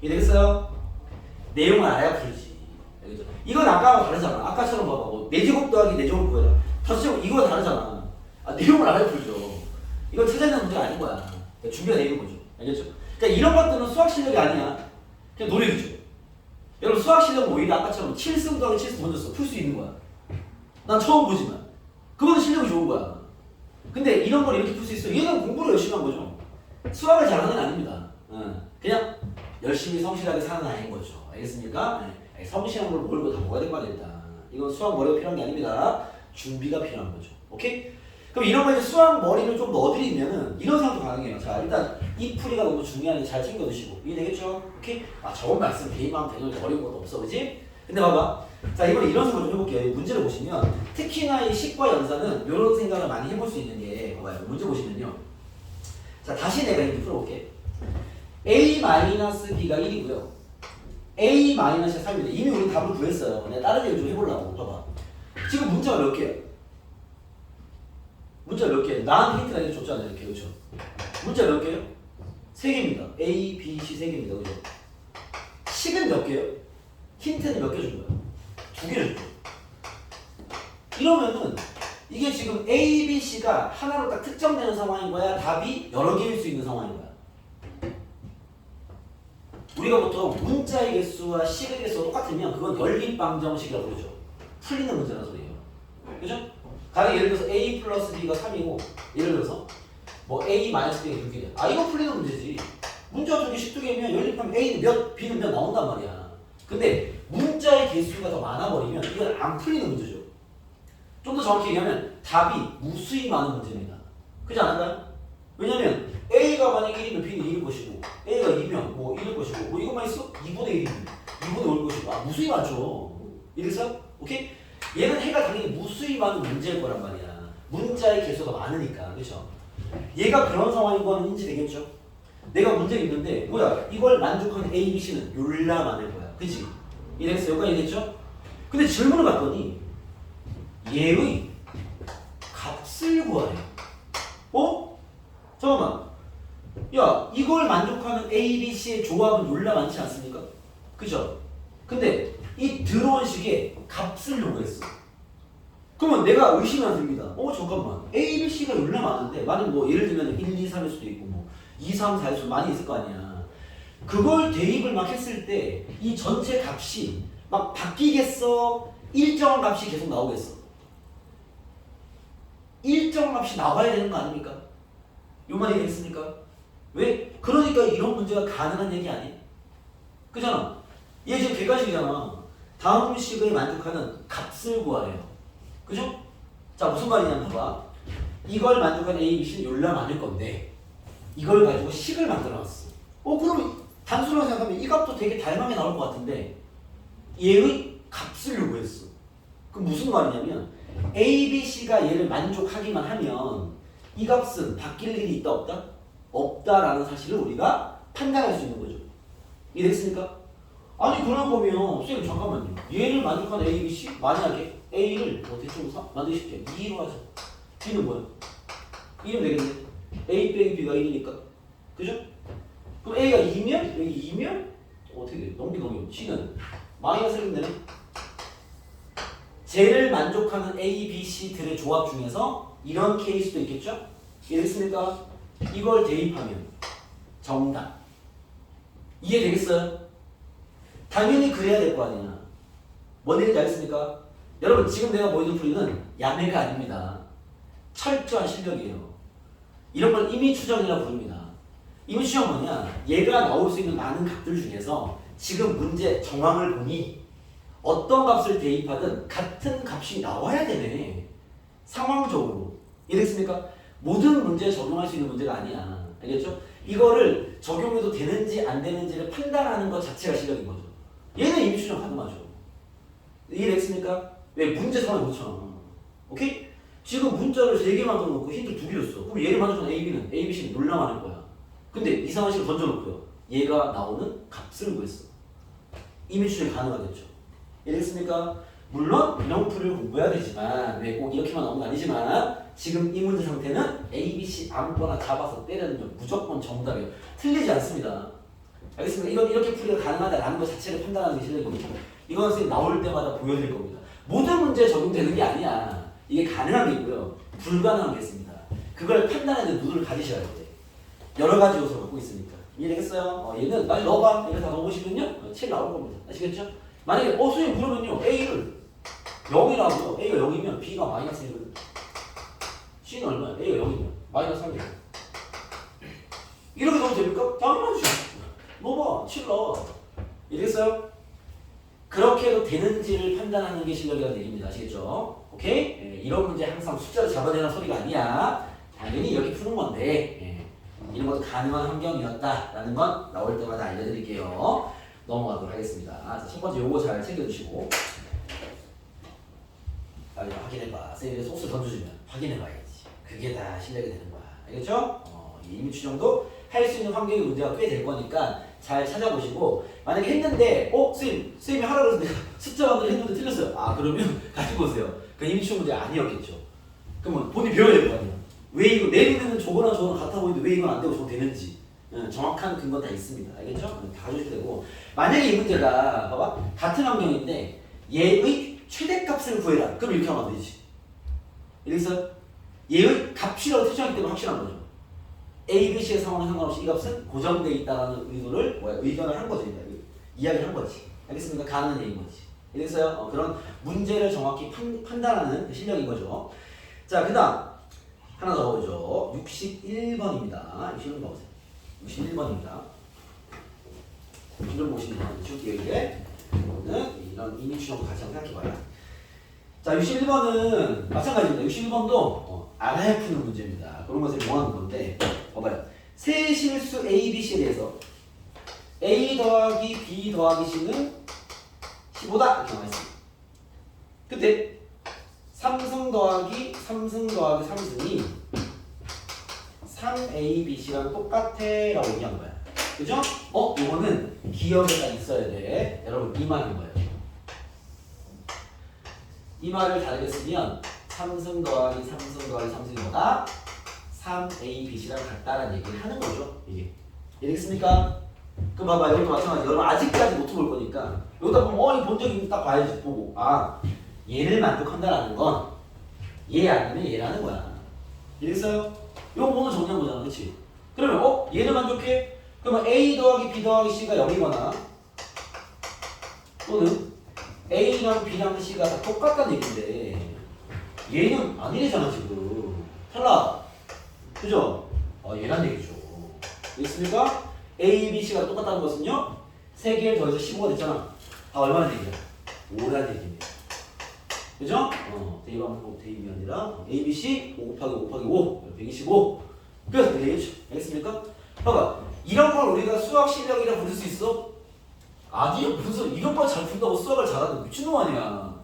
이해되겠어요? 내용을 알아야 풀지. 알겠죠? 이건 아까하고 다르잖아. 아까처럼 봐봐. 4제곱 더하기 4제곱 구해라. 5제곱 이거 다르잖아. 내용을 알아야 풀죠. 이건 찾아내는 문제가 아닌 거야. 그러니까 준비가 되는 거죠. 알겠죠? 그러니까 이런 것들은 수학 실력이 아니야. 그냥 노력이죠. 여러분 수학 실력은 오히려 아까처럼 7승 더하기 7승 먼저 써. 풀 수 있는 거야. 난 처음 보지만. 그거는 실력이 좋은 거야. 근데 이런 걸 이렇게 풀 수 있어. 얘는 공부를 열심히 한 거죠. 수학을 잘하는 건 아닙니다. 그냥 열심히 성실하게 사는 아이인 거죠. 알겠습니까? 성실한 걸 모르고 다 먹어야 될 거 아닙니다. 이건 수학 머리가 필요한 게 아닙니다. 준비가 필요한 거죠. 오케이? 그럼 이런 거 이제 수학 머리를 좀 넣어드리면은 이런 생각도 가능해요. 자, 일단 이 풀이가 너무 중요하니 잘 챙겨두시고. 이해되겠죠? 오케이? 저건 말씀 개인만 하면 되는 어려운 것도 없어. 그지? 근데 봐봐. 자, 이번에 이런 식으로 좀 해볼게요. 문제를 보시면 특히나 이 식과 연산은 이런 생각을 많이 해볼 수 있는 게 봐봐요. 문제 보시면요. 자, 다시 내가 이렇게 풀어볼게. A-B가 1이고요. A-가 3입니다. 이미 우리 답을 구했어요. 내가 다른 얘기 좀 해보려고. 봐봐. 지금 문자가 몇 개야? 문자 몇 개야? 나한테 힌트가 이렇게 줬잖아요. 이렇게. 그렇죠? 문자 몇 개요? 3개입니다. A, B, C 3개입니다. 그죠? 식은 몇 개요? 힌트는 몇 개 준 거야? 2개를 준 거야. 이러면은 이게 지금 A, B, C가 하나로 딱 특정되는 상황인 거야? 답이 여러 개일 수 있는 상황인 거야? 우리가 보통 문자의 개수와 식의 개수가 똑같으면 그건 연립방정식이라고 그러죠. 풀리는 문제라는 소리예요. 그죠? 가령 예를 들어서 A 플러스 B가 3이고 예를 들어서 뭐 A 마이너스 B가 2개야. 아 이거 풀리는 문제지. 문자 두 개, 식 두 개면 연립하면 A는 몇, B는 몇 나온단 말이야. 근데 문자의 개수가 더 많아버리면 이건 안 풀리는 문제죠. 좀 더 정확히 얘기하면 답이 무수히 많은 문제입니다. 그렇지 않을까요? 왜냐면 A가 만약 1이면 B는 1일 것이고 A가 2면 뭐 1일 것이고 뭐 이것만 있어? 2분의 1이면 2분의 5일 것이고 아 무수히 많죠. 이래서 오케이? 얘는 해가 당연히 무수히 많은 문제일 거란 말이야. 문자의 개수가 많으니까 그렇죠? 얘가 그런 상황인 거는 인지되겠죠? 내가 문제가 있는데 뭐야 이걸 만족하는 A, B, C는 요라 많을 거야. 그치? 이래서 여기까지 이해됐죠? 근데 질문을 봤더니 얘의 값을 구하래. 어? 잠깐만. 야 이걸 만족하는 A, B, C의 조합은 요라 많지 않습니까? 그죠? 근데 이 들어온 식의 값을 요구했어. 그러면 내가 의심이 안 듭니다. 잠깐만. A, B, C가 요라 많은데 만약 뭐 예를 들면 1, 2, 3일 수도 있고 뭐 2, 3, 4일 수도 많이 있을 거 아니야. 그걸 대입을 막 했을 때 이 전체 값이 막 바뀌겠어? 일정한 값이 계속 나오겠어? 일정한 값이 나와야 되는 거 아닙니까? 요 말이 되겠습니까? 왜? 그러니까 이런 문제가 가능한 얘기 아니야? 그잖아. 얘 지금 객관식이잖아. 다음 식을 만족하는 값을 구하래요. 그죠? 자 무슨 말이냐면 봐봐. 이걸 만족하는 A, B, C는 요라 많을 건데 이걸 가지고 식을 만들어놨어. 그럼 단순하게 생각하면 이 값도 되게 다양하게 나올 것 같은데 얘의 값을 요구했어. 그럼 무슨 말이냐면 A, B, C가 얘를 만족하기만 하면 이 값은 바뀔 일이 있다 없다? 없다라는 사실을 우리가 판단할 수 있는 거죠. 이해됐습니까? 아니 그럴 거면 선생님 잠깐만요. 얘를 만족하는 A, B, C 만약에 A를 대충 만들기 쉽게 2로 하자. B는 뭐야? 1이면 되겠네. A 빼기 B가 1이니까 그죠? 그럼 A가 2면 여기 2면 어떻게 돼? 넘기면 C는 마이너스 1면 되네. 쟤를 만족하는 A, B, C들의 조합 중에서 이런 케이스도 있겠죠? 이해됐습니까? 이걸 대입하면 정답. 이해되겠어요? 당연히 그래야 될 거 아니야. 뭔 얘기인지 알겠습니까? 여러분 지금 내가 보여준 풀이는 야매가 아닙니다. 철저한 실력이에요. 이런 걸 임의 추정이라고 부릅니다. 임의 추정은 뭐냐? 얘가 나올 수 있는 많은 값들 중에서 지금 문제 정황을 보니 어떤 값을 대입하든 같은 값이 나와야 되네. 상황적으로. 이해됐습니까? 모든 문제에 적용할 수 있는 문제가 아니야. 알겠죠? 이거를 적용해도 되는지 안 되는지를 판단하는 것 자체가 실력인 거죠. 얘는 임의 추정 가능하죠. 이해됐습니까? 왜? 문제 상황이 그렇잖아. 오케이? 지금 문자를 3개 만들어 놓고 힌트 2개 줬어. 그럼 얘를 만족하는 A, B는 A, B, C는 놀라만할 거야. 근데 이상한 식을 던져놓고요. 얘가 나오는 값을 구했어. 임의 추정이 가능하겠죠. 이해됐습니까? 물론 명풀을 공부해야 되지만 왜 꼭 이렇게만 나오는 거 아니지만 지금 이 문제 상태는 A, B, C 아무거나 잡아서 때려주면 무조건 정답이에요. 틀리지 않습니다. 알겠습니까? 이건 이렇게 풀이가 가능하다라는 것 자체를 판단하는 게 실력입니다. 이건 선생님 나올 때마다 보여드릴 겁니다. 모든 문제에 적용되는 게 아니야. 이게 가능한 게 있고요. 불가능한 게 있습니다. 그걸 판단하는 눈을 가지셔야 돼. 여러 가지 요소를 갖고 있으니까. 이해되겠어요? 얘는 나중에 넣어봐. 얘를 다 넣어보시면요. 7 나올 겁니다. 아시겠죠? 만약에 선생님 그러면요. A를 0이라고요. A가 0이면 B가 마이너스 1이거든. C는 얼마야? A가 0이면 마이너스 3이야. 이렇게 넣으면 됩니까? 당연하지. 넣어봐. 7 넣어. 이해됐어요? 그렇게 해도 되는지를 판단하는 게 실력이라는 얘기입니다. 아시겠죠? 오케이? 이런 문제 항상 숫자를 잡아내는 소리가 아니야. 당연히 이렇게 푸는 건데 이런 것도 가능한 환경이었다라는 건 나올 때마다 알려드릴게요. 넘어가도록 하겠습니다. 자, 첫 번째 요거 잘 챙겨주시고 빨리 확인해봐. 쌤이 소스를 던져주면 확인해봐야지. 그게 다 실력이 되는 거야. 알겠죠? 이 임의 추정도 할 수 있는 환경의 문제가 꽤 될 거니까 잘 찾아보시고 만약에 했는데 쌤이 하라고 해서 내가 숫자 만들어 했는데 틀렸어요. 그러면 가지고 오세요. 그 임의 추정 문제 아니었겠죠. 그러면 본인이 배워야 될 거 아니야. 왜 이거 내 눈에는 저거랑 저거랑 같아 보이는데 왜 이건 안 되고 저건 되는지 정확한 근거 다 있습니다. 알겠죠? 다 가져오셔야 되고 만약에 이 문제가 봐봐 같은 환경인데 얘의 최대값을 구해라. 그럼 이렇게 하면 안 되지. 이래서 얘의 값이라고 특정하기 때문에 확실한 거죠. A, B, C의 상황에 상관없이 이 값은 고정되어 있다는 의도를 의견을 한 거죠. 이야기를 한 거지. 알겠습니까? 가능한 얘기인 거지. 그래서 그런 문제를 정확히 판단하는 실력인 거죠. 자, 그 다음 하나 더 보죠. 61번입니다. 61번 보세요. 61번입니다. 61번 보시면 줄게요. 이게 이런 이미 추정도 같이 한번 생각해봐요. 자, 61번은 마찬가지입니다. 61번도 알아야 푸는 문제입니다. 그런 것을 모아놓은 건데 봐봐요. 세 실수 A, B, C에 대해서 A 더하기 B 더하기 C는 15다 이렇게 나와있습니다. 그때 3승 더하기 3승 더하기 3승이 3ABC랑 똑같아 라고 얘기한 거야. 그죠? 이거는 기억에 딱 있어야 돼. 여러분 이 말인 거예요. 이 말을 다르게 쓰면 3승 더하기 3승 더하기 3승보다 3ABC랑 같다라는 얘기를 하는 거죠. 이게 이해됐습니까? 그럼 봐봐, 여기도 마찬가지. 여러분 아직까지 노트 볼 거니까 여기다 보면 이 본적이 딱 봐야지. 보고 얘를 만족한다라는 건 얘 아니면 얘라는 거야. 이해됐어요? 이거 오늘 정리한 거잖아, 그렇지? 그러면 얘를 만족해? 그러면 A 더하기 B 더하기 C가 0이거나 또는 A랑 B랑 C가 다 똑같다는 얘기인데 얘는 아니래잖아 지금. 탈락. 그죠? 얘란 얘기죠. 됐습니까? A, B, C가 똑같다는 것은요 3개를 더해서 15가 됐잖아. 다 얼마나 얘기야? 5라는 얘기입니다. 그죠? 대입이 아니라 A, B, C 5 곱하기 5 곱하기 5 125 끝! 얘기했죠. 알겠습니까? 봐봐, 이런 걸 우리가 수학 실력이라 부를 수 있어? 아니요. 무슨 이런 걸 잘 푼다고 수학을 잘하는 미친놈 아니야.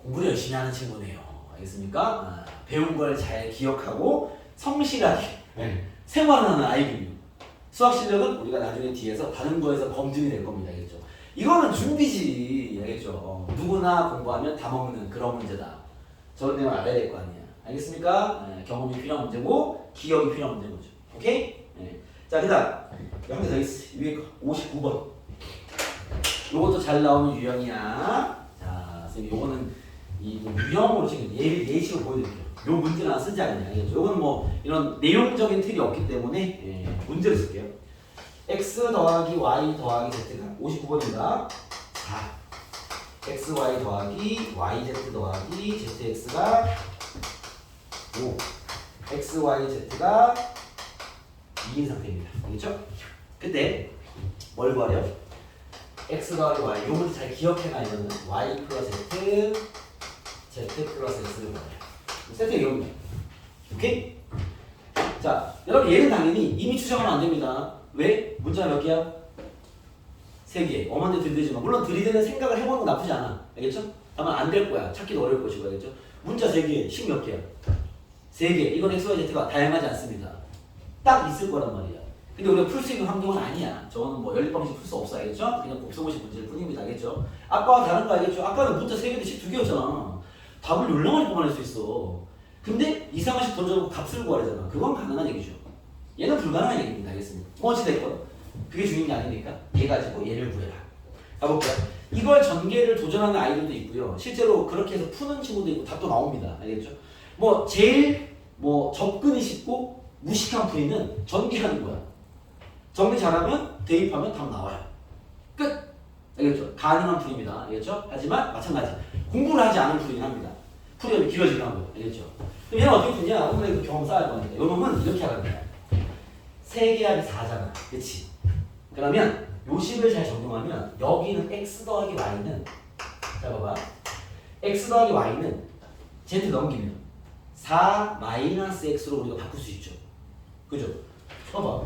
공부를 열심히 하는 친구네요. 알겠습니까? 배운 걸 잘 기억하고 성실하게 생활하는 아이들이요. 수학 실력은 우리가 나중에 뒤에서 다른 거에서 검증이 될 겁니다. 알겠죠? 이거는 준비지. 알겠죠? 누구나 공부하면 다 먹는 그런 문제다. 저런 내용을 알아야 될 거 아니야. 알겠습니까? 경험이 필요한 문제고 기억이 필요한 문제인 거죠. 오케이? 자, 그 다음 한 개 더 있어. 위에 거 59번. 요것도 잘 나오는 유형이야. 자, 선생님 요거는 이 유형으로 지금 예시로 보여드릴게요. 요 문제는 안 쓰지 않느냐. 알겠죠? 요거는 뭐 이런 내용적인 틀이 없기 때문에 문제를 쓸게요. x 더하기 y 더하기 z가 59번입니다. 자, xy 더하기 yz 더하기 zx가 5, xyz가 2인 상태입니다. 알겠죠? 그때 뭘 구하려? x 더하기 y, 요 문제 잘 기억해놔. 이거는 y 플러스 z, z 플러스 x를 구하려. 세트의 경우입니다. 오케이? 자, 여러분 얘는 당연히 이미 추정하면 안 됩니다. 왜? 문자가 몇 개야? 3개. 엄한데 들이대지만 물론 들이대는 생각을 해보는 건 나쁘지 않아. 알겠죠? 다만 안 될 거야. 찾기도 어려울 것이고. 알겠죠? 문자 3개, 식 몇 개야? 3개. 이건 XYZ가 다양하지 않습니다. 딱 있을 거란 말이야. 근데 우리가 풀 수 있는 환경은 아니야. 저는 뭐 연립방식 풀 수 없어. 알겠죠? 그냥 곱셈공식 문제일 뿐입니다. 알겠죠? 아까와 다른 거 알겠죠? 아까는 문자 3개인데 식 2개였잖아. 답을 요령을 뽑아낼 수 있어. 근데 이상한 식 던져놓고 값을 구하려잖아. 그건 가능한 얘기죠. 얘는 불가능한 얘기입니다. 알겠습니까? 어찌됐건 그게 중요한 게 아니니까 얘 가지고 얘를 구해라. 가볼까요? 이걸 전개를 도전하는 아이들도 있고요. 실제로 그렇게 해서 푸는 친구도 있고 답도 나옵니다. 알겠죠? 뭐 제일 접근이 쉽고 무식한 풀이는 전개하는 거야. 정리 잘하면 대입하면 답 나와요. 끝! 알겠죠? 가능한 풀입니다. 알겠죠? 하지만 마찬가지 공부를 하지 않은 풀이긴 합니다. 풀이하면 길어지긴 하고요. 알겠죠? 그럼 얘는 어떻게 푸냐? 오늘의 그 경험 쌓을 겁니다. 요 놈은 이렇게 하는 거야. 3개 합이 4잖아. 그치? 그러면 요 식을 잘 적용하면 여기는 x 더하기 y는 자 봐봐. x 더하기 y는 z 넘기면 4 마이너스 x로 우리가 바꿀 수 있죠. 그죠? 봐봐.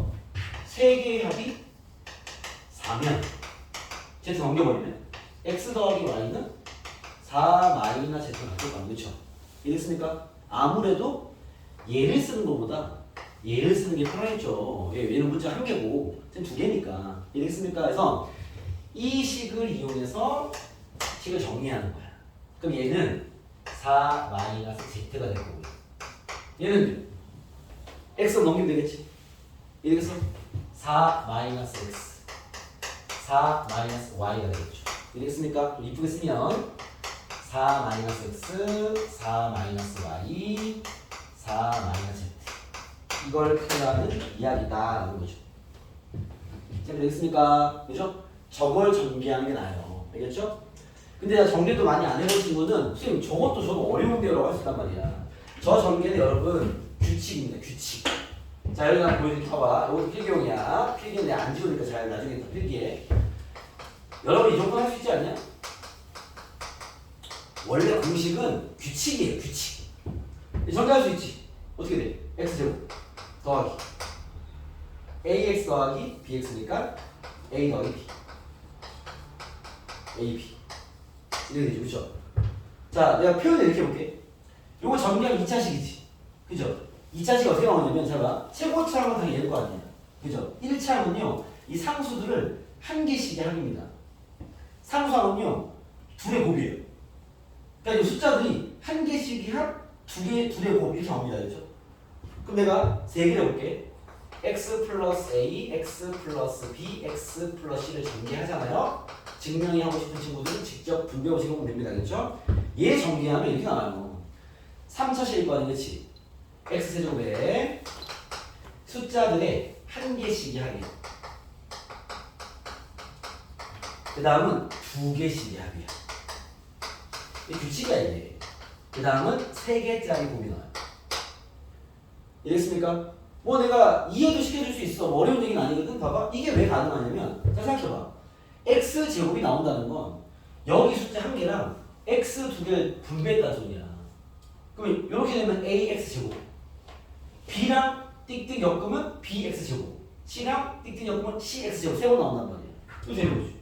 3개의 합이 4면 z 넘겨버리면 x 더하기 y는 4 마이너스 z로 바꿀 거 그렇죠? 이해됐습니까? 아무래도 얘를 쓰는 것보다 얘를 쓰는 게 편하겠죠. 얘는 문자 1개고 쟤는 2개니까. 이해됐습니까? 그래서 이 식을 이용해서 식을 정리하는 거야. 그럼 얘는 4 마이너스 z가 될 거고요. 얘는 x로 넘기면 되겠지. 이래서 4 마이너스 x 4 마이너스 y가 되겠죠. 이해됐습니까? 이쁘게 쓰면 4 마이너스 x, 4 마이너스 y, 4 마이너스 z. 이걸 표현하는 이야기다라는 거죠. 되겠습니까? 그죠? 저걸 전개하는 게 나아요. 알겠죠? 근데 전개도 많이 안 해본 친구는 선생님 저것도 저도 어려운데요라고 할 수 있단 말이야. 저 전개는 여러분 규칙입니다. 규칙. 자 여기 나 보여줄게. 봐봐. 이것도 필기용이야. 필기는 내가 안 지우니까 잘 나중에 또 필기해. 여러분 이 정도 할 수 있지 않냐? 원래 공식은 규칙이에요. 규칙. 전개할 수 있지. 어떻게 돼? x제곱 더하기 ax 더하기 bx니까 a 더하기 b ab 이렇게 되죠. 그쵸? 자 내가 표현을 이렇게 해볼게. 요거 전개하면 2차식이지. 그죠? 2차식이 어떻게 나오냐면 잘 봐. 최고차랑은 당연히 얘일 거 아니야. 그죠? 1차는요 이 상수들을 한 개씩의 합입니다. 상수하면요 둘의 곱이에요. 그러니까 이 숫자들이 한 개씩의 합, 둘의 곱 이렇게 나옵니다. 그죠? 그럼 내가 세 개를 해볼게. x 플러스 a, x 플러스 b, x 플러스 c를 전개하잖아요. 증명이 하고 싶은 친구들은 직접 분배형식 보면 됩니다. 그렇죠? 얘 전개하면 이렇게 나와요. 3차식일 거 아니야, 그렇지? x세제곱에 숫자들의 한 개씩이 합이에요. 그 다음은 두 개씩이 합이야. 이게 규칙이야 이게. 그 다음은 세 개짜리 곱이 나와요. 이해됐습니까? 뭐 내가 이해도 시켜줄 수 있어. 뭐 어려운 얘기는 아니거든. 봐봐. 이게 왜 가능하냐면 잘 생각해봐. x제곱이 나온다는 건 여기 숫자 한 개랑 x 두 개를 분배했다는 소리야. 그러면 이렇게 되면 ax제곱, b랑 띡띡 엮으면 bx제곱, c랑 띡띡 엮으면 cx제곱 세 번 나온단 말이야. 이거 되는 거지.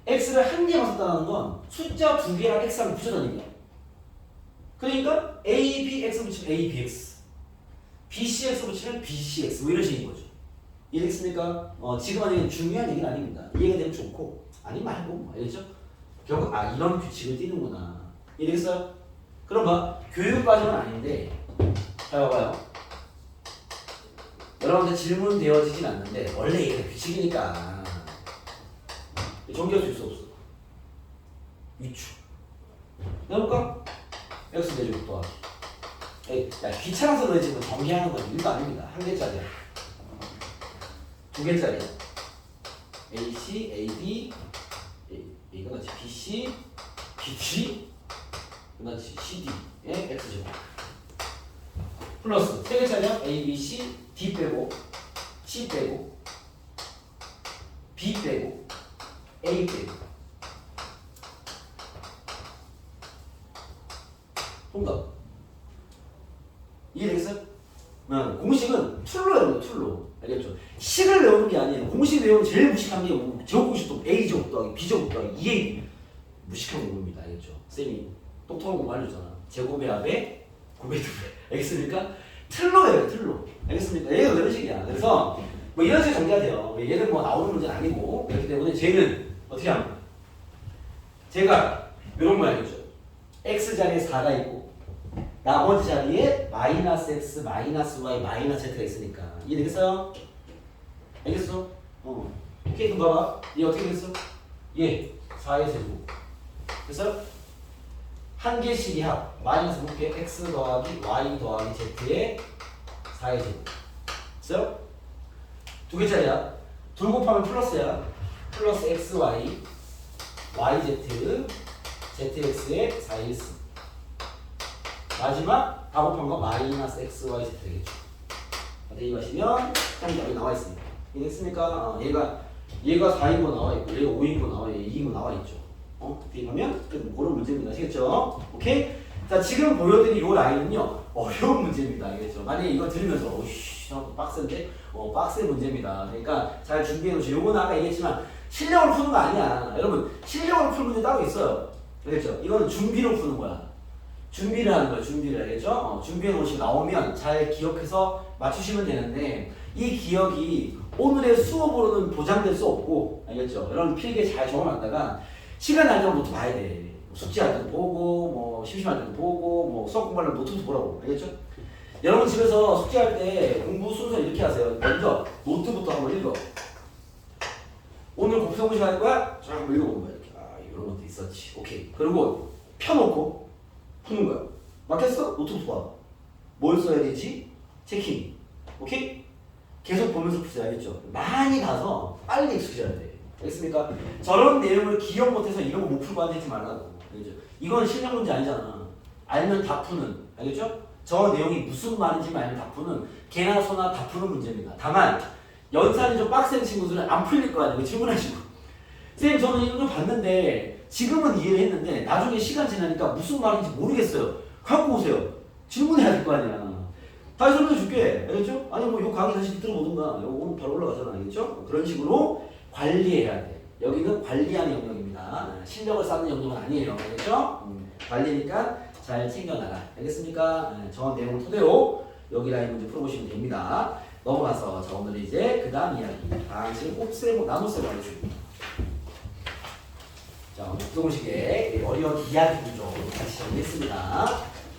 x를 한 개만 썼다는 건 숫자 두 개랑 x랑 붙여다니는 거야. 그러니까 a, b, x 붙이면 a, b, x, b, c, x 붙이면 b, c, x 뭐 이런 식인 거죠. 이해됐습니까? 지금 하는 중요한 얘기는 아닙니다. 이해가 되면 좋고 아니면 말고 알겠죠? 결국 이런 규칙을 띠는구나. 이해됐어요? 그럼 뭐 교육 과정은 아닌데 잘 봐봐요. 여러분들 질문 되어지진 않는데 원래 이게 규칙이니까 전개할 수 있어 없어? 위축. 해볼까? x 제곱 더하기. 야 귀찮아서 그러지 뭐 정리하는 건 일도 아닙니다. 한 개짜리야. 두 개짜리야. AC, AB, 이거 같이 BC, BD, 그렇지 CD의 x제곱 플러스 세 개짜리야. A, B, C, D 빼고 C 빼고 B 빼고 A 빼고 통답. 이해되겠어요? 공식은 툴로 외우는 툴로. 알겠죠? 식을 외우는 게 아니에요. 공식 외우는 제일 무식한 게 제곱공식도 A 제곱 더하기 B 제곱 더하기 2A 무식한 공부입니다. 알겠죠? 쌤이 똑똑한 공부 알려줬잖아. 제곱의 합에 곱의 두 배. 알겠습니까? 틀로 외워요. 틀로. 알겠습니까? 얘가 그런 식이야. 그래서 뭐 이런 식으로 정리가 돼요. 얘는 뭐 나오는 문제는 아니고 그렇기 때문에 쟤는 어떻게 하면 제가 이런 모양이죠. X 자리에 4가 있고 나머지 자리에 마이너스 x, 마이너스 y, 마이너스 z가 있으니까 이해되겠어요? 알겠어? 오케이 그럼 봐봐. 얘 어떻게 됐어? 얘 4의 세제곱. 그래서 한 개씩이 합 마이너스 볼게. x 더하기 y 더하기 z의 4의 제곱. 됐어요? 두 개짜리야. 둘 곱하면 플러스야. 플러스 x, y, y, z, zx의 4의 1승. 마지막 다 곱한 거 마이너스 x, y, z 되겠죠. 대입하시면 여기 나와 있습니다. 이해됐습니까? 얘가 4인 거 나와 있고 얘가 5인 거 나와 있고 2인 거 나와 있죠. 대입하면 그런 문제입니다. 아시겠죠? 오케이? 자 지금 보여드린 이 라인은요 어려운 문제입니다. 알겠죠? 만약에 이거 들으면서 오씨 빡센데? 빡센 문제입니다. 그러니까 잘 준비해 놓으시고 요거는 아까 얘기했지만 실력으로 푸는 거 아니야. 여러분 실력으로 푸는 문제 따로 있어요. 알겠죠? 이거는 준비로 푸는 거야. 준비를 하는 거예요. 준비를. 알겠죠? 준비해 놓으시고 나오면 잘 기억해서 맞추시면 되는데 이 기억이 오늘의 수업으로는 보장될 수 없고 알겠죠? 여러분 필기에 잘 적어놨다가 시간 날 때만 노트 봐야 돼. 숙제할 때도 보고 뭐 심심할 때도 보고 뭐 수업 공부하려면 노트도 보라고. 알겠죠? 여러분 집에서 숙제할 때 공부 순서 이렇게 하세요. 먼저 노트부터 한번 읽어. 오늘 곱셈 공식 할 거야? 쫙 한번 읽어보는 거야. 이렇게. 이런 것도 있었지. 오케이. 그리고 펴놓고 푸는 거야. 맞겠어? 노트북 봐. 뭘 써야 되지? 체킹. 오케이? 계속 보면서 푸세요. 알겠죠? 많이 봐서 빨리 익숙해져야 돼. 알겠습니까? 저런 내용을 기억 못해서 이런 거 못 풀고 앉지 말라고. 알겠죠? 이건 실력 문제 아니잖아. 알면 다 푸는. 알겠죠? 저 내용이 무슨 말인지 알면 다 푸는 개나 소나 다 푸는 문제입니다. 다만 연산이 좀 빡센 친구들은 안 풀릴 거 아니에요. 질문하시고. 선생님 저는 이런 거 봤는데 지금은 이해를 했는데 나중에 시간 지나니까 무슨 말인지 모르겠어요. 갖고 오세요. 질문해야 될 거 아니야. 다시 설명해 줄게. 알겠죠? 아니 뭐 요 강의 다시 들어보든가. 요거는 바로 올라가잖아. 알겠죠? 그런 식으로 관리해야 돼. 여기는 관리하는 영역입니다. 실력을 쌓는 영역은 아니에요. 알겠죠? 관리니까 잘 챙겨나가. 알겠습니까? 저 내용을 토대로 여기 라인 문제 풀어보시면 됩니다. 넘어가서 자 오늘 이제 그 다음 이야기. 방식 곱셈 나눗셈 하겠습니다. 자 오늘 구동식의 어려운 이야기 구조 같이 정리했습니다.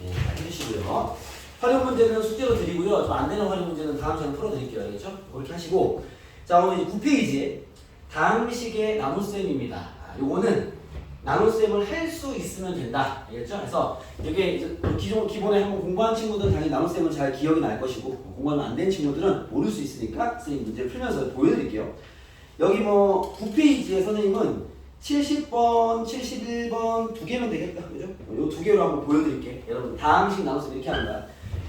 네, 잘 해주시고요. 활용 문제는 숙제로 드리고요. 좀 안 되는 활용 문제는 다음 시간에 풀어드릴게요. 알겠죠? 그렇게 하시고 자 오늘 이제 9페이지에 다음식의 나눗셈입니다. 요거는 나눗셈을 할 수 있으면 된다. 알겠죠? 그래서 이게 이제 기본에 한번 공부한 친구들은 당연히 나눗셈은 잘 기억이 날 것이고 공부하면 안 된 친구들은 모를 수 있으니까 선생님 문제 풀면서 보여드릴게요. 여기 뭐 9페이지에 선생님은 70번, 71번 두 개면 되겠다. 그죠? 요 두 개로 한번 보여드릴게. 여러분 다음식 나눗셈 이렇게 하는 거야.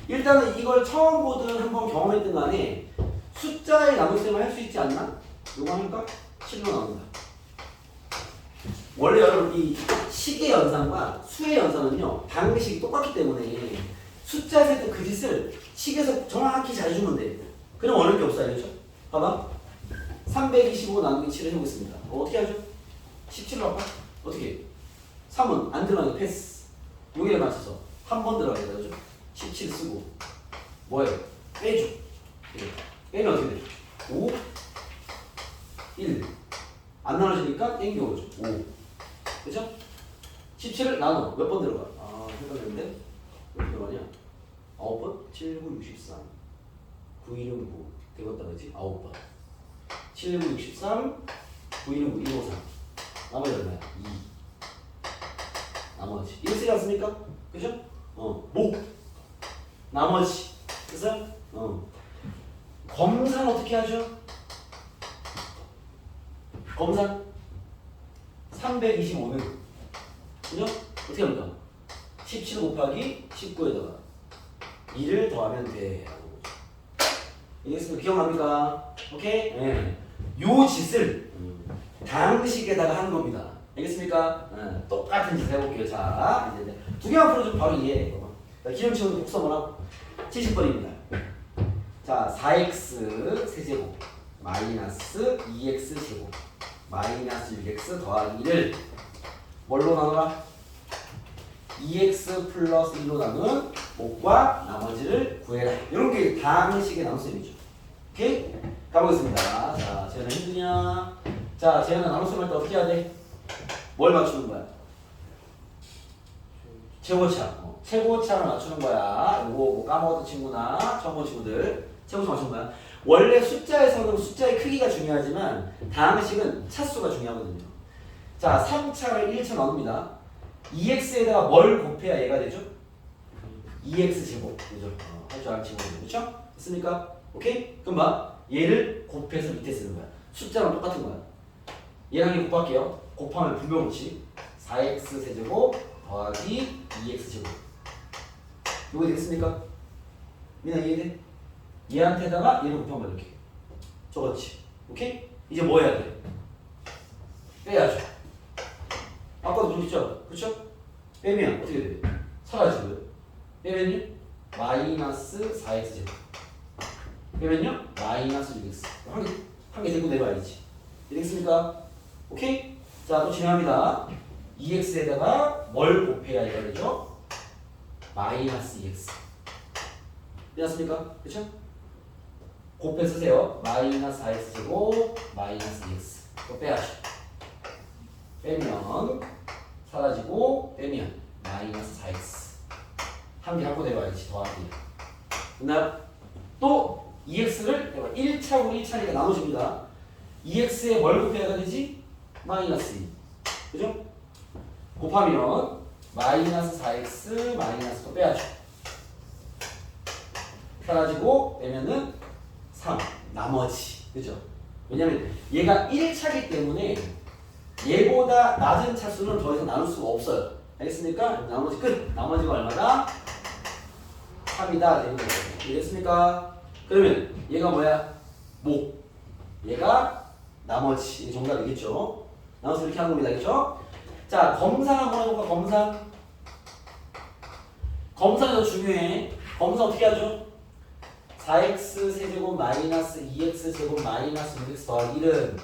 일단은 이걸 처음 보든 한번 경험했든 간에 숫자의 나눗셈을 할 수 있지 않나? 요거 하니까 7로 나온다. 원래 여러분 이 식의 연산과 수의 연산은요 방식이 똑같기 때문에 숫자에서 했던 그 짓을 식에서 정확히 잘 해주면 돼. 그럼 어려울 게 없어. 알겠죠? 봐봐 325 나누기 7을 해보겠습니다. 어떻게 하죠? 17로 할까? 어떻게? 3은 안 들어가는 패스. 여기를 맞춰서 한 번 들어가야 되죠? 17 쓰고 뭐예요? 빼줘. 빼면 어떻게 돼? 5 1 안 나눠지니까 땡겨오죠. 5 그죠? 17을 나눠 몇 번 들어가? 아 헷갈리는데 몇 들어가냐? 9번? 7, 9, 63 9, 1은 9 되겠다 그지? 9번 7, 9, 63 9, 1은 9, 1, 5, 3 나머지 얼마야? 2 나머지 1 쓰지 않습니까? 그죠? 목 나머지 그래서 검사는 어떻게 하죠? 검사 325는 그죠? 어떻게 합니까? 17 곱하기 19에다가 2를 더하면 돼. 이해했습니까? 기억납니까? 오케이? 네. 요 짓을 다항식에다가 하는 겁니다. 알겠습니까? 네. 똑같은 짓을 해볼게요. 자, 이제 두 개만 풀어주면 바로 이해해. 기름치우는 복수 한번 하고 70번입니다. 자, 4x 세제곱 마이너스 2x 제곱 마이너스 6x 더하기 1을 뭘로 나눠라? 2x 플러스 1로 나눈 목과 나머지를 구해라. 이런 게 다항식의 나눗셈이죠. 오케이? 가보겠습니다. 자, 재현아 힘드냐? 자, 재현아 나눗셈 할 때 어떻게 해야 돼? 뭘 맞추는 거야? 최고차. 최고차를 맞추는 거야. 요거 뭐 까먹었던 친구나 처음 본 친구들 최고차 맞추는 거야. 원래 숫자에서는 숫자의 크기가 중요하지만 다항식은 차수가 중요하거든요. 자, 3차를 1차 나눕니다. 2x에다가 뭘 곱해야 얘가 되죠? 2x 제곱. 그죠? 할 줄 아는 친구들. 그렇죠? 됐습니까? 오케이? 그럼 봐. 얘를 곱해서 밑에 쓰는 거야. 숫자랑 똑같은 거야. 얘랑 얘 곱할게요. 곱하면 분명치 4x 세제곱 더하기 2x 제곱. 이거 되겠습니까? 민아 이해돼? 얘한테다가 얘를 곱하면 이렇게. 저거지. 오케이? 이제 뭐 해야 돼? 빼야죠. 아까도 그랬죠? 그렇죠? 빼면 어떻게 돼? 사라지고요. 빼면요? 마이너스 4x 제곱. 빼면요? 마이너스 6x. 한 개 들고 내려와야지. 되겠습니까? 오케이? 자, 또 진행합니다. 2x에다가 뭘 곱해야 이거 되죠? 마이너스 2x. 되었습니까? 그쵸? 곱해 쓰세요. 마이너스 4x 제곱 마이너스 2x. 이거 빼야죠. 빼면 사라지고 빼면 마이너스 4x. 한 개 갖고 내려와야지. 더하기. 그다음 또 2x를 1차고 1차니까 나눠줍니다. 2x에 뭘 곱해야 되지? 마이너스 2. 그죠? 곱하면 마이너스 4x 마이너스 또 빼야죠. 사라지고 빼면은 3 나머지. 그죠? 왜냐면 얘가 1차기 때문에 얘보다 낮은 차수는 더 이상 나눌 수가 없어요. 알겠습니까? 나머지 끝. 나머지가 얼마다? 3이다 되는 거죠. 알겠습니까? 그러면 얘가 뭐야? 목. 얘가 나머지. 이게 정답이겠죠? 나눠서 이렇게 하는 겁니다. 알겠죠? 자, 검사 한번 해볼까? 검사. 검사가 더 중요해. 검사 어떻게 하죠? 4x 세제곱 마이너스 2x 제곱 마이너스 6x 더하기 1은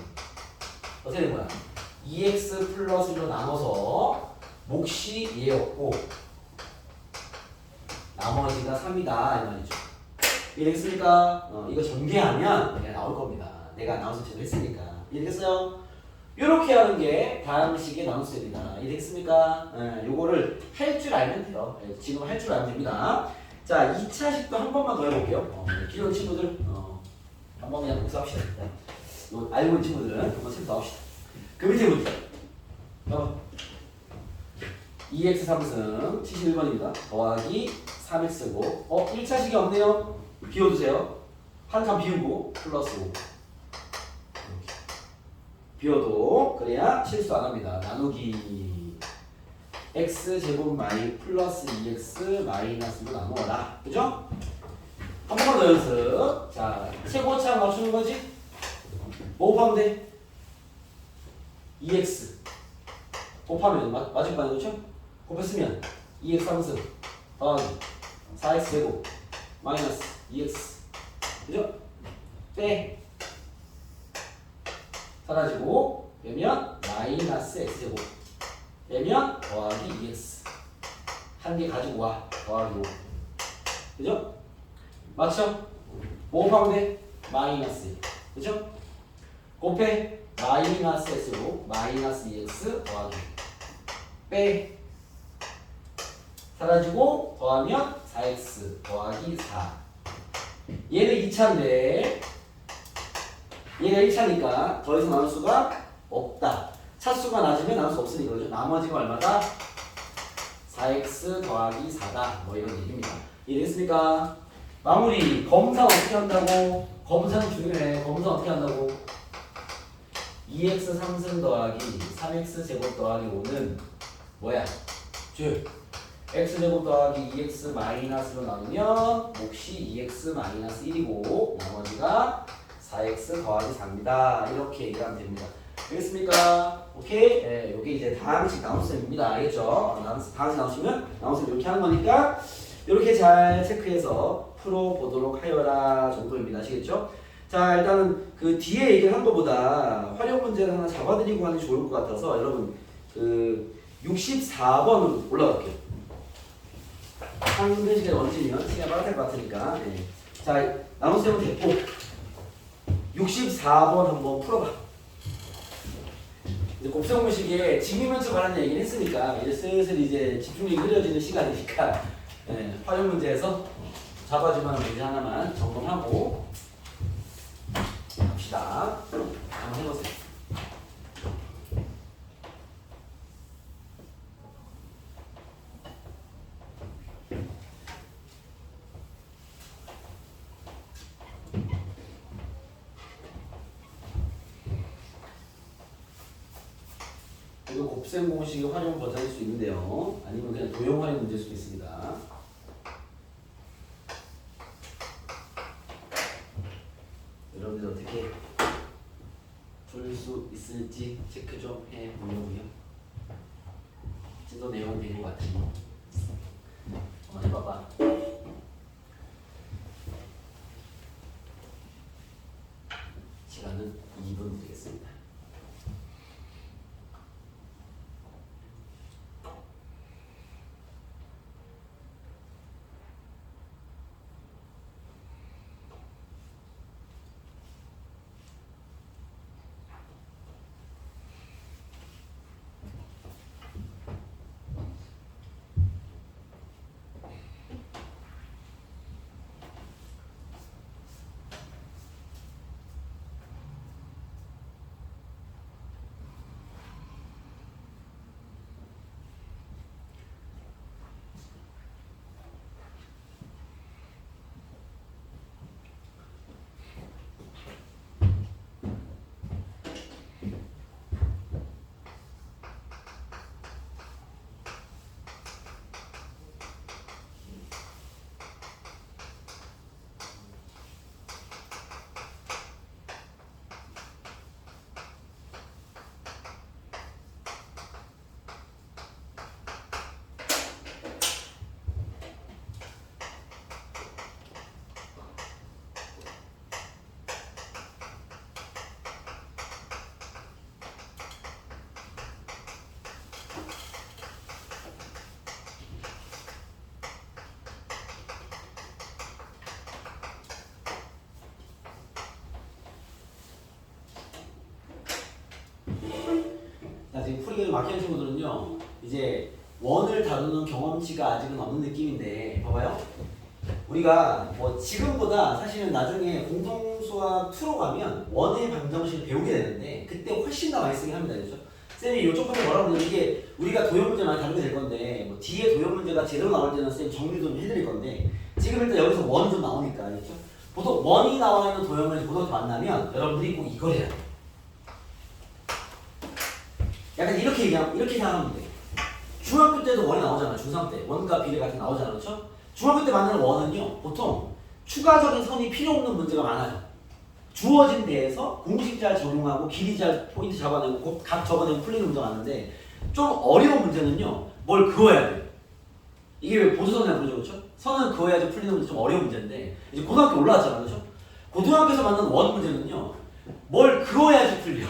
어떻게 된 거야? 2x 플러스 1로 나눠서 몫이 얘였고 나머지가 3이다 이 말이죠. 이해되겠습니까? 이거 전개하면 내가 나올 겁니다. 내가 나눠서 제도했으니까. 이해되겠어요? 이렇게 하는 게 다음식의 나눗셈이다. 이해되겠습니까? 요거를 할 줄 알면 돼요. 지금 할 줄 알면 됩니다. 자, 2차식도 한 번만 더 해볼게요. 기존 친구들 한번 그냥 복습합시다. 알고 있는 친구들은 한번 책 더 합시다. 그 밑에 문제 2x 3승 71번입니다. 더하기 3x고 1차식이 없네요. 비워두세요. 한 칸 비우고 플러스 5 비워도 그래야 실수 안 합니다. 나누기 x제곱 마이 플러스 2x 마이너스로 나누어라. 그죠? 한 번만 더 연습. 자, 최고차 맞추는 거지? 뭐 곱하면 돼? 2x 곱하면 맞을 거 아니에요? 그렇죠? 곱했으면 2x 3승 더하기 4x 제곱 마이너스 2x 그죠? 빼 사라지고 빼면 마이너스 x제곱 빼면 더하기 2x 한 개 가지고 와 더하기 5 그죠? 맞죠? 뭐 곱하면 돼? 마이너스 그죠? 곱해 마이너스 x로 마이너스 2x 더하기 빼 사라지고 더하면 4x 더하기 4 얘는 2차인데 얘가 1차니까 더 이상 나눌 수가 없다. 차수가 낮으면 나눌 수 없으니까 그렇죠? 나머지가 얼마다? 4x 더하기 4다 뭐 이런 얘기입니다. 이해됐습니까? 마무리 검사 어떻게 한다고? 검사는 중요해. 검사 어떻게 한다고? 2x 3승 더하기 3x 제곱 더하기 5는 뭐야? 즉 x제곱 더하기 2x 마이너스로 나누면 몫이 2x 마이너스 1이고 나머지가 4x 더하기 4입니다. 이렇게 얘기하면 됩니다. 알겠습니까? 오케이? 네, 이게 이제 다항식 나눗셈입니다. 알겠죠? 다항식 나오시면 나눗셈 이렇게 하는 거니까 이렇게 잘 체크해서 풀어보도록 하여라 정도입니다. 아시겠죠? 자, 일단은 그 뒤에 얘기를 한 것보다 활용 문제를 하나 잡아드리고 하는 게 좋을 것 같아서 여러분 그 64번으로 올라갈게요. 한 시간에 얹으면 시간이 빠듯할 것 같으니까. 네. 자, 나눗셈은 됐고 64번 한번 풀어봐. 이제 곱셈공식에 직위면체 관한 얘기를 했으니까 이제 슬슬 이제 집중력이 흐려지는 시간이니까 네, 활용 문제에서 잡아줄 만한 문제 하나만 점검하고 갑시다. 한번 해보세요. 이거 곱셈 공식의 활용 버전일 수 있는데요. 아니면 그냥 도형 활용 문제일 수도 있습니다. 여러분들 어떻게 풀 수 있을지 체크 좀 해보려고요. 진도 내용은 된 것 같으니 한번 해봐봐. 시간은 2분 되겠습니다. 아직 풀이가 막히는 친구들은요, 이제 원을 다루는 경험치가 아직은 없는 느낌인데, 봐봐요. 우리가 뭐 지금보다 사실은 나중에 공통수학 2로 가면 원의 방정식을 배우게 되는데, 그때 훨씬 더 많이 쓰긴 합니다. 그렇죠? 쌤이 이쪽 부분에 뭐라고 그러냐면, 이게 우리가 도형 문제 많이 다루게 될 건데, 뭐 뒤에 도형 문제가 제대로 나올 때는 쌤 정리 좀 해드릴 건데, 지금 일단 여기서 원이 좀 나오니까, 그렇죠? 보통 원이 나와 있는 도형을 고등학교 만나면 여러분들이 꼭 이걸 해야 돼. 약간 이렇게 얘기하면, 이렇게 생각하면 돼. 중학교 때도 원이 나오잖아. 중3 때 원과 비례 같은 거 나오잖아. 그렇죠? 중학교 때 만나는 원은요, 보통 추가적인 선이 필요 없는 문제가 많아요. 주어진 데에서 공식 잘 적용하고 길이 잘 포인트 잡아내고 각 적어내고 풀리는 문제가 많은데, 좀 어려운 문제는요, 뭘 그어야 돼. 이게 왜 보조선이라고 그러죠, 그렇죠? 선은 그어야지 풀리는 문제 좀 어려운 문제인데, 이제 고등학교 올라왔잖아, 그렇죠? 고등학교에서 만나는 원 문제는요, 뭘 그어야지 풀려.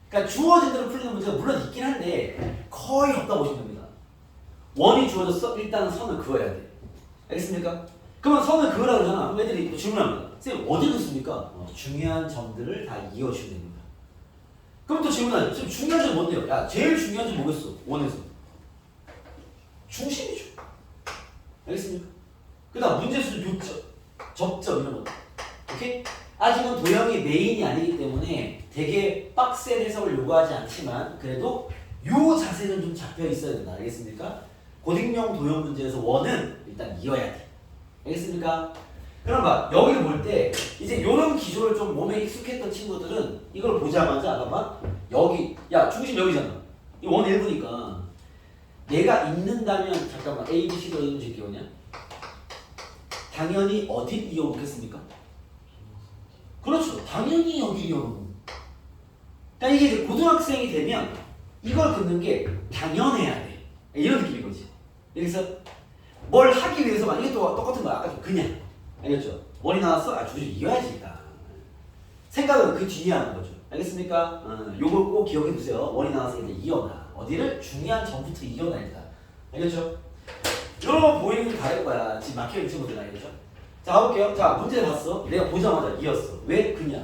그러니까 주어진 대로 풀리는 문제가 물론 있긴 한데 거의 없다고 보시면 됩니다. 원이 주어졌어? 일단은 선을 그어야 돼. 알겠습니까? 그러면 선을 그으라고 그러잖아. 그럼 애들이 또 질문합니다. 선생님 어디 그습니까? 중요한 점들을 다 이어주면 됩니다. 그럼 또 질문하죠. 지금 중요한 점 뭔데요? 야, 제일 중요한 점 뭐겠어? 원에서 중심이죠. 알겠습니까? 그 다음 문제수 요점, 접점 이런 거. 오케이? 아직은 도형이 메인이 아니기 때문에 되게 빡센 해석을 요구하지 않지만 그래도 요 자세는 좀 잡혀 있어야 된다. 알겠습니까? 고딩용 도형 문제에서 원은 일단 이어야 돼. 알겠습니까? 그럼 봐, 여기를 볼 때 이제 요런 기조를 좀 몸에 익숙했던 친구들은 이걸 보자마자 봐봐, 여기 야 중심 여기잖아. 이 원 1부니까 내가 있는다면 잠깐만 A, B, C로 이름 짓게 뭐냐? 당연히 어디 이어놓겠습니까? 그렇죠. 당연히 여기 이어놓는. 그러니까 이게 이제 고등학생이 되면 이걸 긋는 게 당연해야 돼. 이런 느낌인 거지. 여기서 뭘 하기 위해서만, 이게 또 똑같은 거야. 아까 그냥. 알겠죠? 원이 나왔어? 아, 주제 이어야지 일단. 생각은 그 뒤에 하는 거죠. 알겠습니까? 요걸 꼭 기억해 두세요. 원이 나왔을 때 이어놔. 어디를? 중요한 점부터 이어놔야 된다. 알겠죠? 이런 거 보이는 게 다를 거야. 지금 막혀있는 친구들 알겠죠? 자, 가볼게요. 자, 문제 봤어. 내가 보자마자 이었어. 왜? 그냥.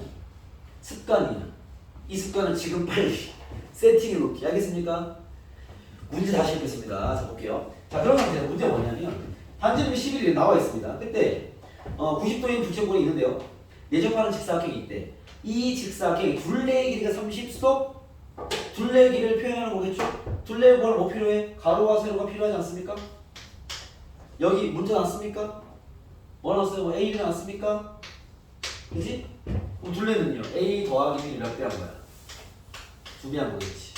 습관이야. 이 습관을 지금 빨리 세팅해 놓기. 알겠습니까? 문제 다시 읽겠습니다. 자, 볼게요. 자, 그런 상태에서 문제가 뭐냐면, 반지름이 11이 나와 있습니다. 그때 90도인 부채꼴이 있는데요. 내접하는 직사각형이 있대. 이 직사각형이 둘레의 길이가 30도, 둘레의 길이를 표현하는 거겠죠? 둘레의 구하는 뭐 필요해? 가로와 세로가 필요하지 않습니까? 여기 문제 나왔습니까? 뭐 나왔어요? 뭐 A를 나왔습니까? 그지? 그럼 둘레는요? A 더하기 B를 몇 배 한 거야? 2배 한 거겠지.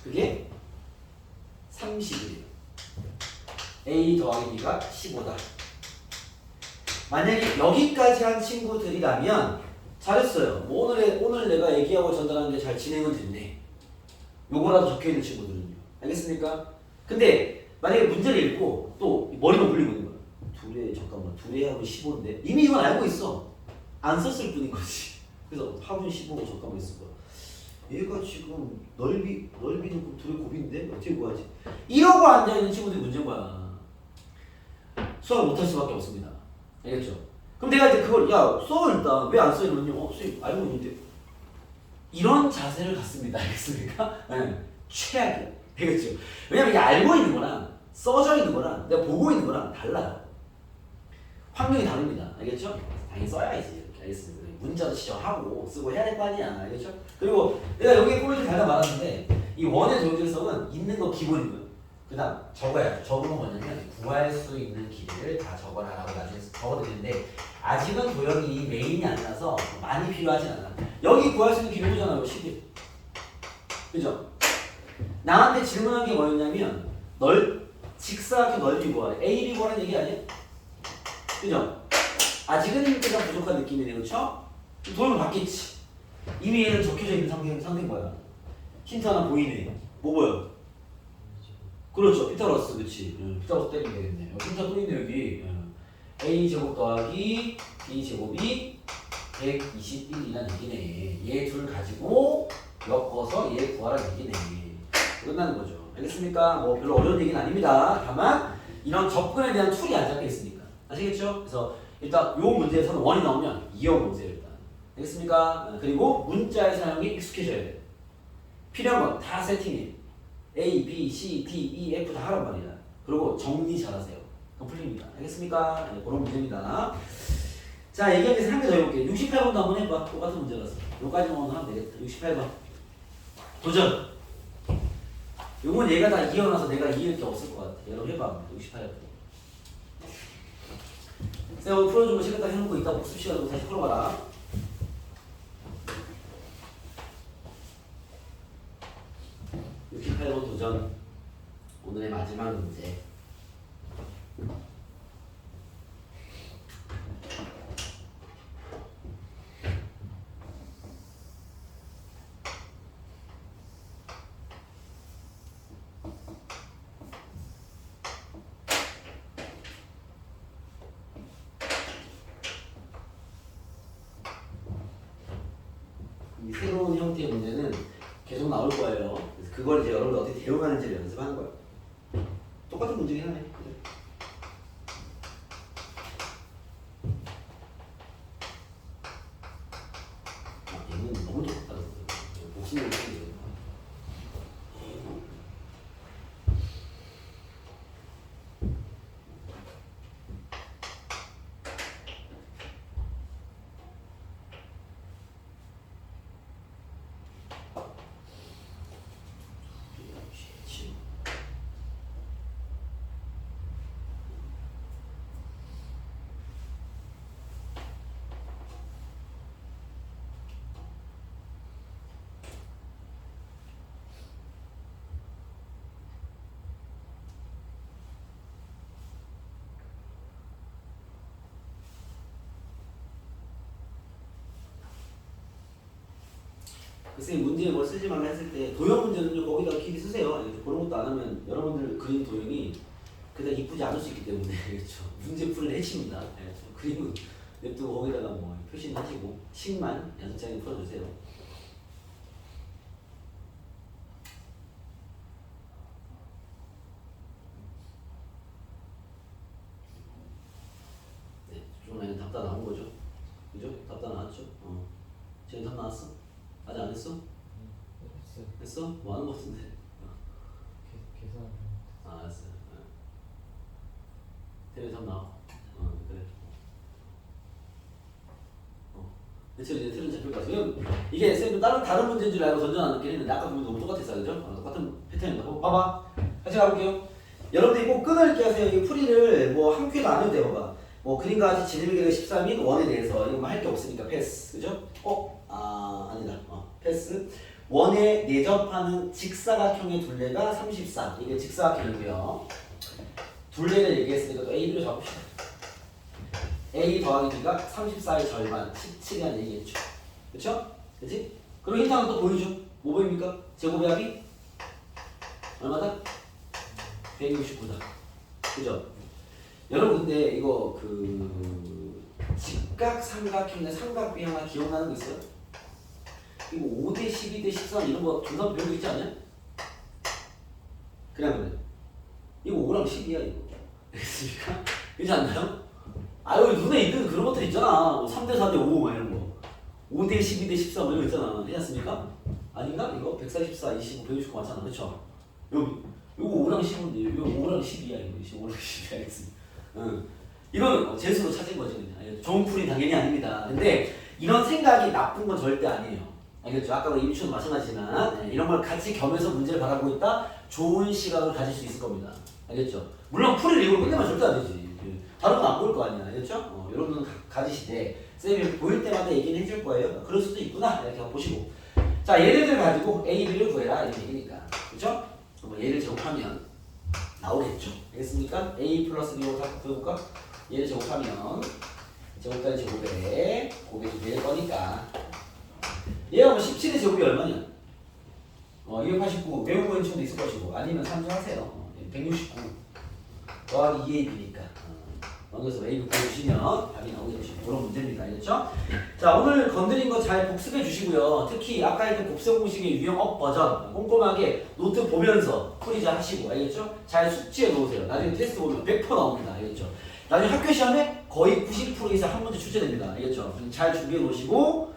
그게 30이에요. A 더하기 B가 15다. 만약에 여기까지 한 친구들이라면 잘했어요. 뭐 오늘 내가 얘기하고 전달하는 게 잘 진행은 됐네. 요거라도 적혀있는 친구들은요. 알겠습니까? 근데 만약에 문제를 읽고 또 머리만 굴리고 있는 거야. 잠깐만, 둘레하고 15인데 이미 이건 알고 있어. 안 썼을 뿐인 거지. 그래서 합은 15고 잠깐만 있을 거야. 얘가 지금 넓이는 둘의 곱인데 어떻게 구하지? 이러고 앉아있는 친구들이 문제인 거야. 수학을 못할 수밖에 없습니다. 알겠죠? 그럼 내가 이제 그걸 써 일단. 왜 안 써? 이러면요. 선생님 알고 있는데. 이런 자세를 갖습니다. 알겠습니까? 네. 최악이야. 알겠죠? 왜냐면 이게 알고 있는 거랑 써져 있는 거랑 내가 보고 있는 거랑 달라요. 환경이 다릅니다. 알겠죠? 당연히 써야지. 이렇게. 알겠습니다. 문자도 지정하고 쓰고 해야 될 거 아니야. 알겠죠? 그리고 내가 여기에 꼬리를 달다 말았는데 이 원의 동질성은 있는 거 기본인 거예요. 그 다음 적어야 적으면 뭐냐면 구할 수 있는 길이를 다 적어라라고 나중에 적어드리는데, 아직은 도형이 메인이 아니라서 많이 필요하진 않아. 여기 구할 수 있는 길이 보잖아요. 10일. 그죠? 나한테 질문한 게 뭐였냐면 직사각형 넓이 구하래. A, B 구하라는 얘기 아니야? 그죠? 아직은 일대가 부족한 느낌이네. 그렇죠? 도형을 받겠지. 이미 얘는 적혀져 있는 상태인 거야. 힌트 하나 보이네. 뭐 보여? 그렇죠. 피타고라스. 그렇지. 피타고라스 때리면 되겠네. 힌트 또 있네 여기. A제곱 더하기 B제곱이 121이라는 얘기네. 얘 둘 가지고 엮어서 얘 구하라는 얘기네. 끝나는 거죠. 알겠습니까? 뭐 별로 어려운 얘기는 아닙니다. 다만 이런 접근에 대한 툴이 안 잡혀 있으니까. 아시겠죠? 그래서 일단 요 문제에서는 원이 나오면 이어 보세요 일단. 알겠습니까? 그리고 문자의 사용이 익숙해져야 돼요. 필요한 건 다 세팅해. A, B, C, D, E, F 다 하란 말이야. 그리고 정리 잘하세요. 그럼 풀립니다. 알겠습니까? 네, 그런 문제입니다. 자, 얘기하면서 한 개 더 해볼게. 68번도 한번 해봐. 똑같은 문제라서. 요까지만 하면 되겠다. 68번. 도전! 요건 얘가 다 이어놔서 내가 이해할 게 없을 것 같아. 여러분 해봐. 68번. 쌤 풀어주고 시간 딱 해놓고 이따 복습 시간으로 다시 풀어봐라. 68번 도전. 오늘의 마지막 문제. 이 새로운 형태의 문제는 계속 나올 거예요. 그래서 그걸 이제 여러분들 어떻게 대응하는지를 연습하는 거예요. 똑같은 문제긴 하네. 그래. 아, 얘는 너무 똑같다. 복습을 쓰는 글쎄 문제에 뭘 쓰지 말라 했을 때 도형 문제는요 거기다 길이 쓰세요. 그런 것도 안 하면 여러분들 그린 도형이 그다지 이쁘지 않을 수 있기 때문에 그렇죠. 문제 풀을 해칩니다. 그렇죠. 그림은 냅두고 거기다가 뭐 표시는 하시고 식만 연습장에 풀어주세요. 네, 좀 전에 답 다 나온 거죠. 그죠? 답 다 나왔죠. 지금 답 나왔어? 아직 안 했어? 했어요. 했어? 뭐 하는 거 같은데? 계산. 아, 알았어. 대회 답 나와. 그래. 대체 이제 틀은 잡힐 것 같아요. 이게 쌤도 다른 문제인 줄 알고 던져놨긴 했는데 아까 보면 너무 똑같았어, 그죠? 똑같은 패턴이다. 봐봐. 같이 가볼게요. 여러분들이 꼭 끊을게 하세요. 이 풀이를 뭐 한 큐도 안 해도 돼요. 봐봐. 뭐 그림과 같이 지름계가 13인 원에 대해서 이거 뭐 할 게 없으니까 패스, 그죠? 아니다. 패스. 원에 내접하는 직사각형의 둘레가 34. 이게 직사각형이고요. 둘레를 얘기했으니까 또 A, B로 잡읍시다. A 더하기 B가 34의 절반, 17이라는 얘기했죠. 그쵸? 그치? 그리고 힌트 하나 또 보이죠? 뭐 보입니까? 제곱의 합이 얼마다? 169다. 그죠? 여러분 근데 이거 직각 삼각형이나 삼각비 하나 기억나는 거 있어요? 이거 5대 12대 13 이런 거 중간 배우고 있지 않냐? 그냥 이거 5랑 10이야 이거. 알겠습니까? 그렇지 않나요? 아유 눈에 있는 그런 것들 있잖아. 뭐 3대 4대 5 막 이런 거. 5대 12대 13 이런 거 있잖아. 그렇지 않습니까? 아닌가? 이거 144, 25, 169 맞잖아. 그렇죠? 여기 이거 5랑 10인데 이거 5랑 10이야 이거. 5랑 10이야 알겠습니다. 이건 재수로 찾은 거지 그냥. 좋은 풀이 당연히 아닙니다. 근데 이런 생각이 나쁜 건 절대 아니에요. 알겠죠? 아까 임시도 마찬가지지만 이런 걸 같이 겸해서 문제를 바라보고 있다. 좋은 시각을 가질 수 있을 겁니다. 알겠죠? 물론 풀을 이걸 끝내면 절대 안 되지. 다른 건 안 보일 거 아니야. 알겠죠? 여러분은 가지시되 쌤이 보일 때마다 얘기는 해줄 거예요. 그럴 수도 있구나. 이렇게 한번 보시고. 자, 얘네들 가지고 A, B를 구해라. 이런 얘기니까. 그죠? 뭐 얘를 제곱하면 나오겠죠. 알겠습니까? A 플러스 B로 다 구해볼까? 얘를 제곱하면 제곱까지 제곱에 곱해도 될 거니까 얘가 뭐 17의 제곱이 얼마냐? 289 외우고 있는 친구도 있을 것이고 아니면 산수하세요. 169 더하기 2AB니까 여기서 A를 구해주시면 답이 나오게 되시고 그런 문제입니다. 알겠죠? 자, 오늘 건드린 거 잘 복습해 주시고요. 특히 아까 했던 곱셈 공식의 유형업 버전 꼼꼼하게 노트 보면서 풀이 잘 하시고 알겠죠? 잘 숙지해 놓으세요. 나중에 테스트 보면 100% 나옵니다. 알겠죠? 나중에 학교 시험에 거의 90% 이상 한 문제 출제됩니다. 알겠죠? 잘 준비해 놓으시고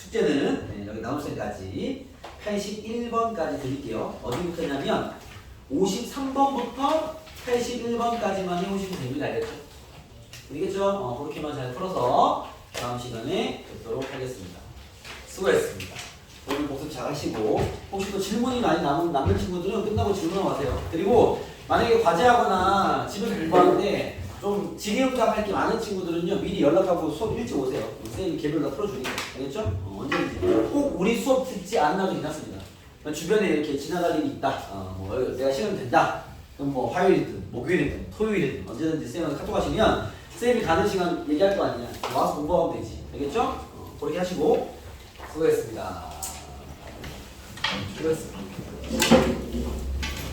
숙제는 네, 여기 나눗셈까지 81번까지 드릴게요. 어디부터냐면 53번부터 81번까지만 해오시면 됩니다. 알겠죠? 되겠죠? 그렇게만 잘 풀어서 다음 시간에 뵙도록 하겠습니다. 수고했습니다. 오늘 복습 잘 하시고 혹시 또 질문이 많이 남는 친구들은 끝나고 질문하세요. 그리고 만약에 과제하거나 집에서 공부하는데 좀 질의응답 할 게 많은 친구들은요 미리 연락하고 수업 일찍 오세요. 선생님이 개별로 풀어주니까. 알겠죠? 언제든지 꼭 우리 수업 듣지 않아도 괜찮습니다. 그러니까 주변에 이렇게 지나갈 일이 있다. 뭐 내가 시간 된다. 그럼 뭐 화요일이든 목요일이든 토요일이든 언제든지 쌤한테 카톡 하시면 쌤이 가는 시간 얘기할 거 아니야. 와서 공부하면 되지. 알겠죠? 그렇게 하시고 수고했습니다. 수고했습니다.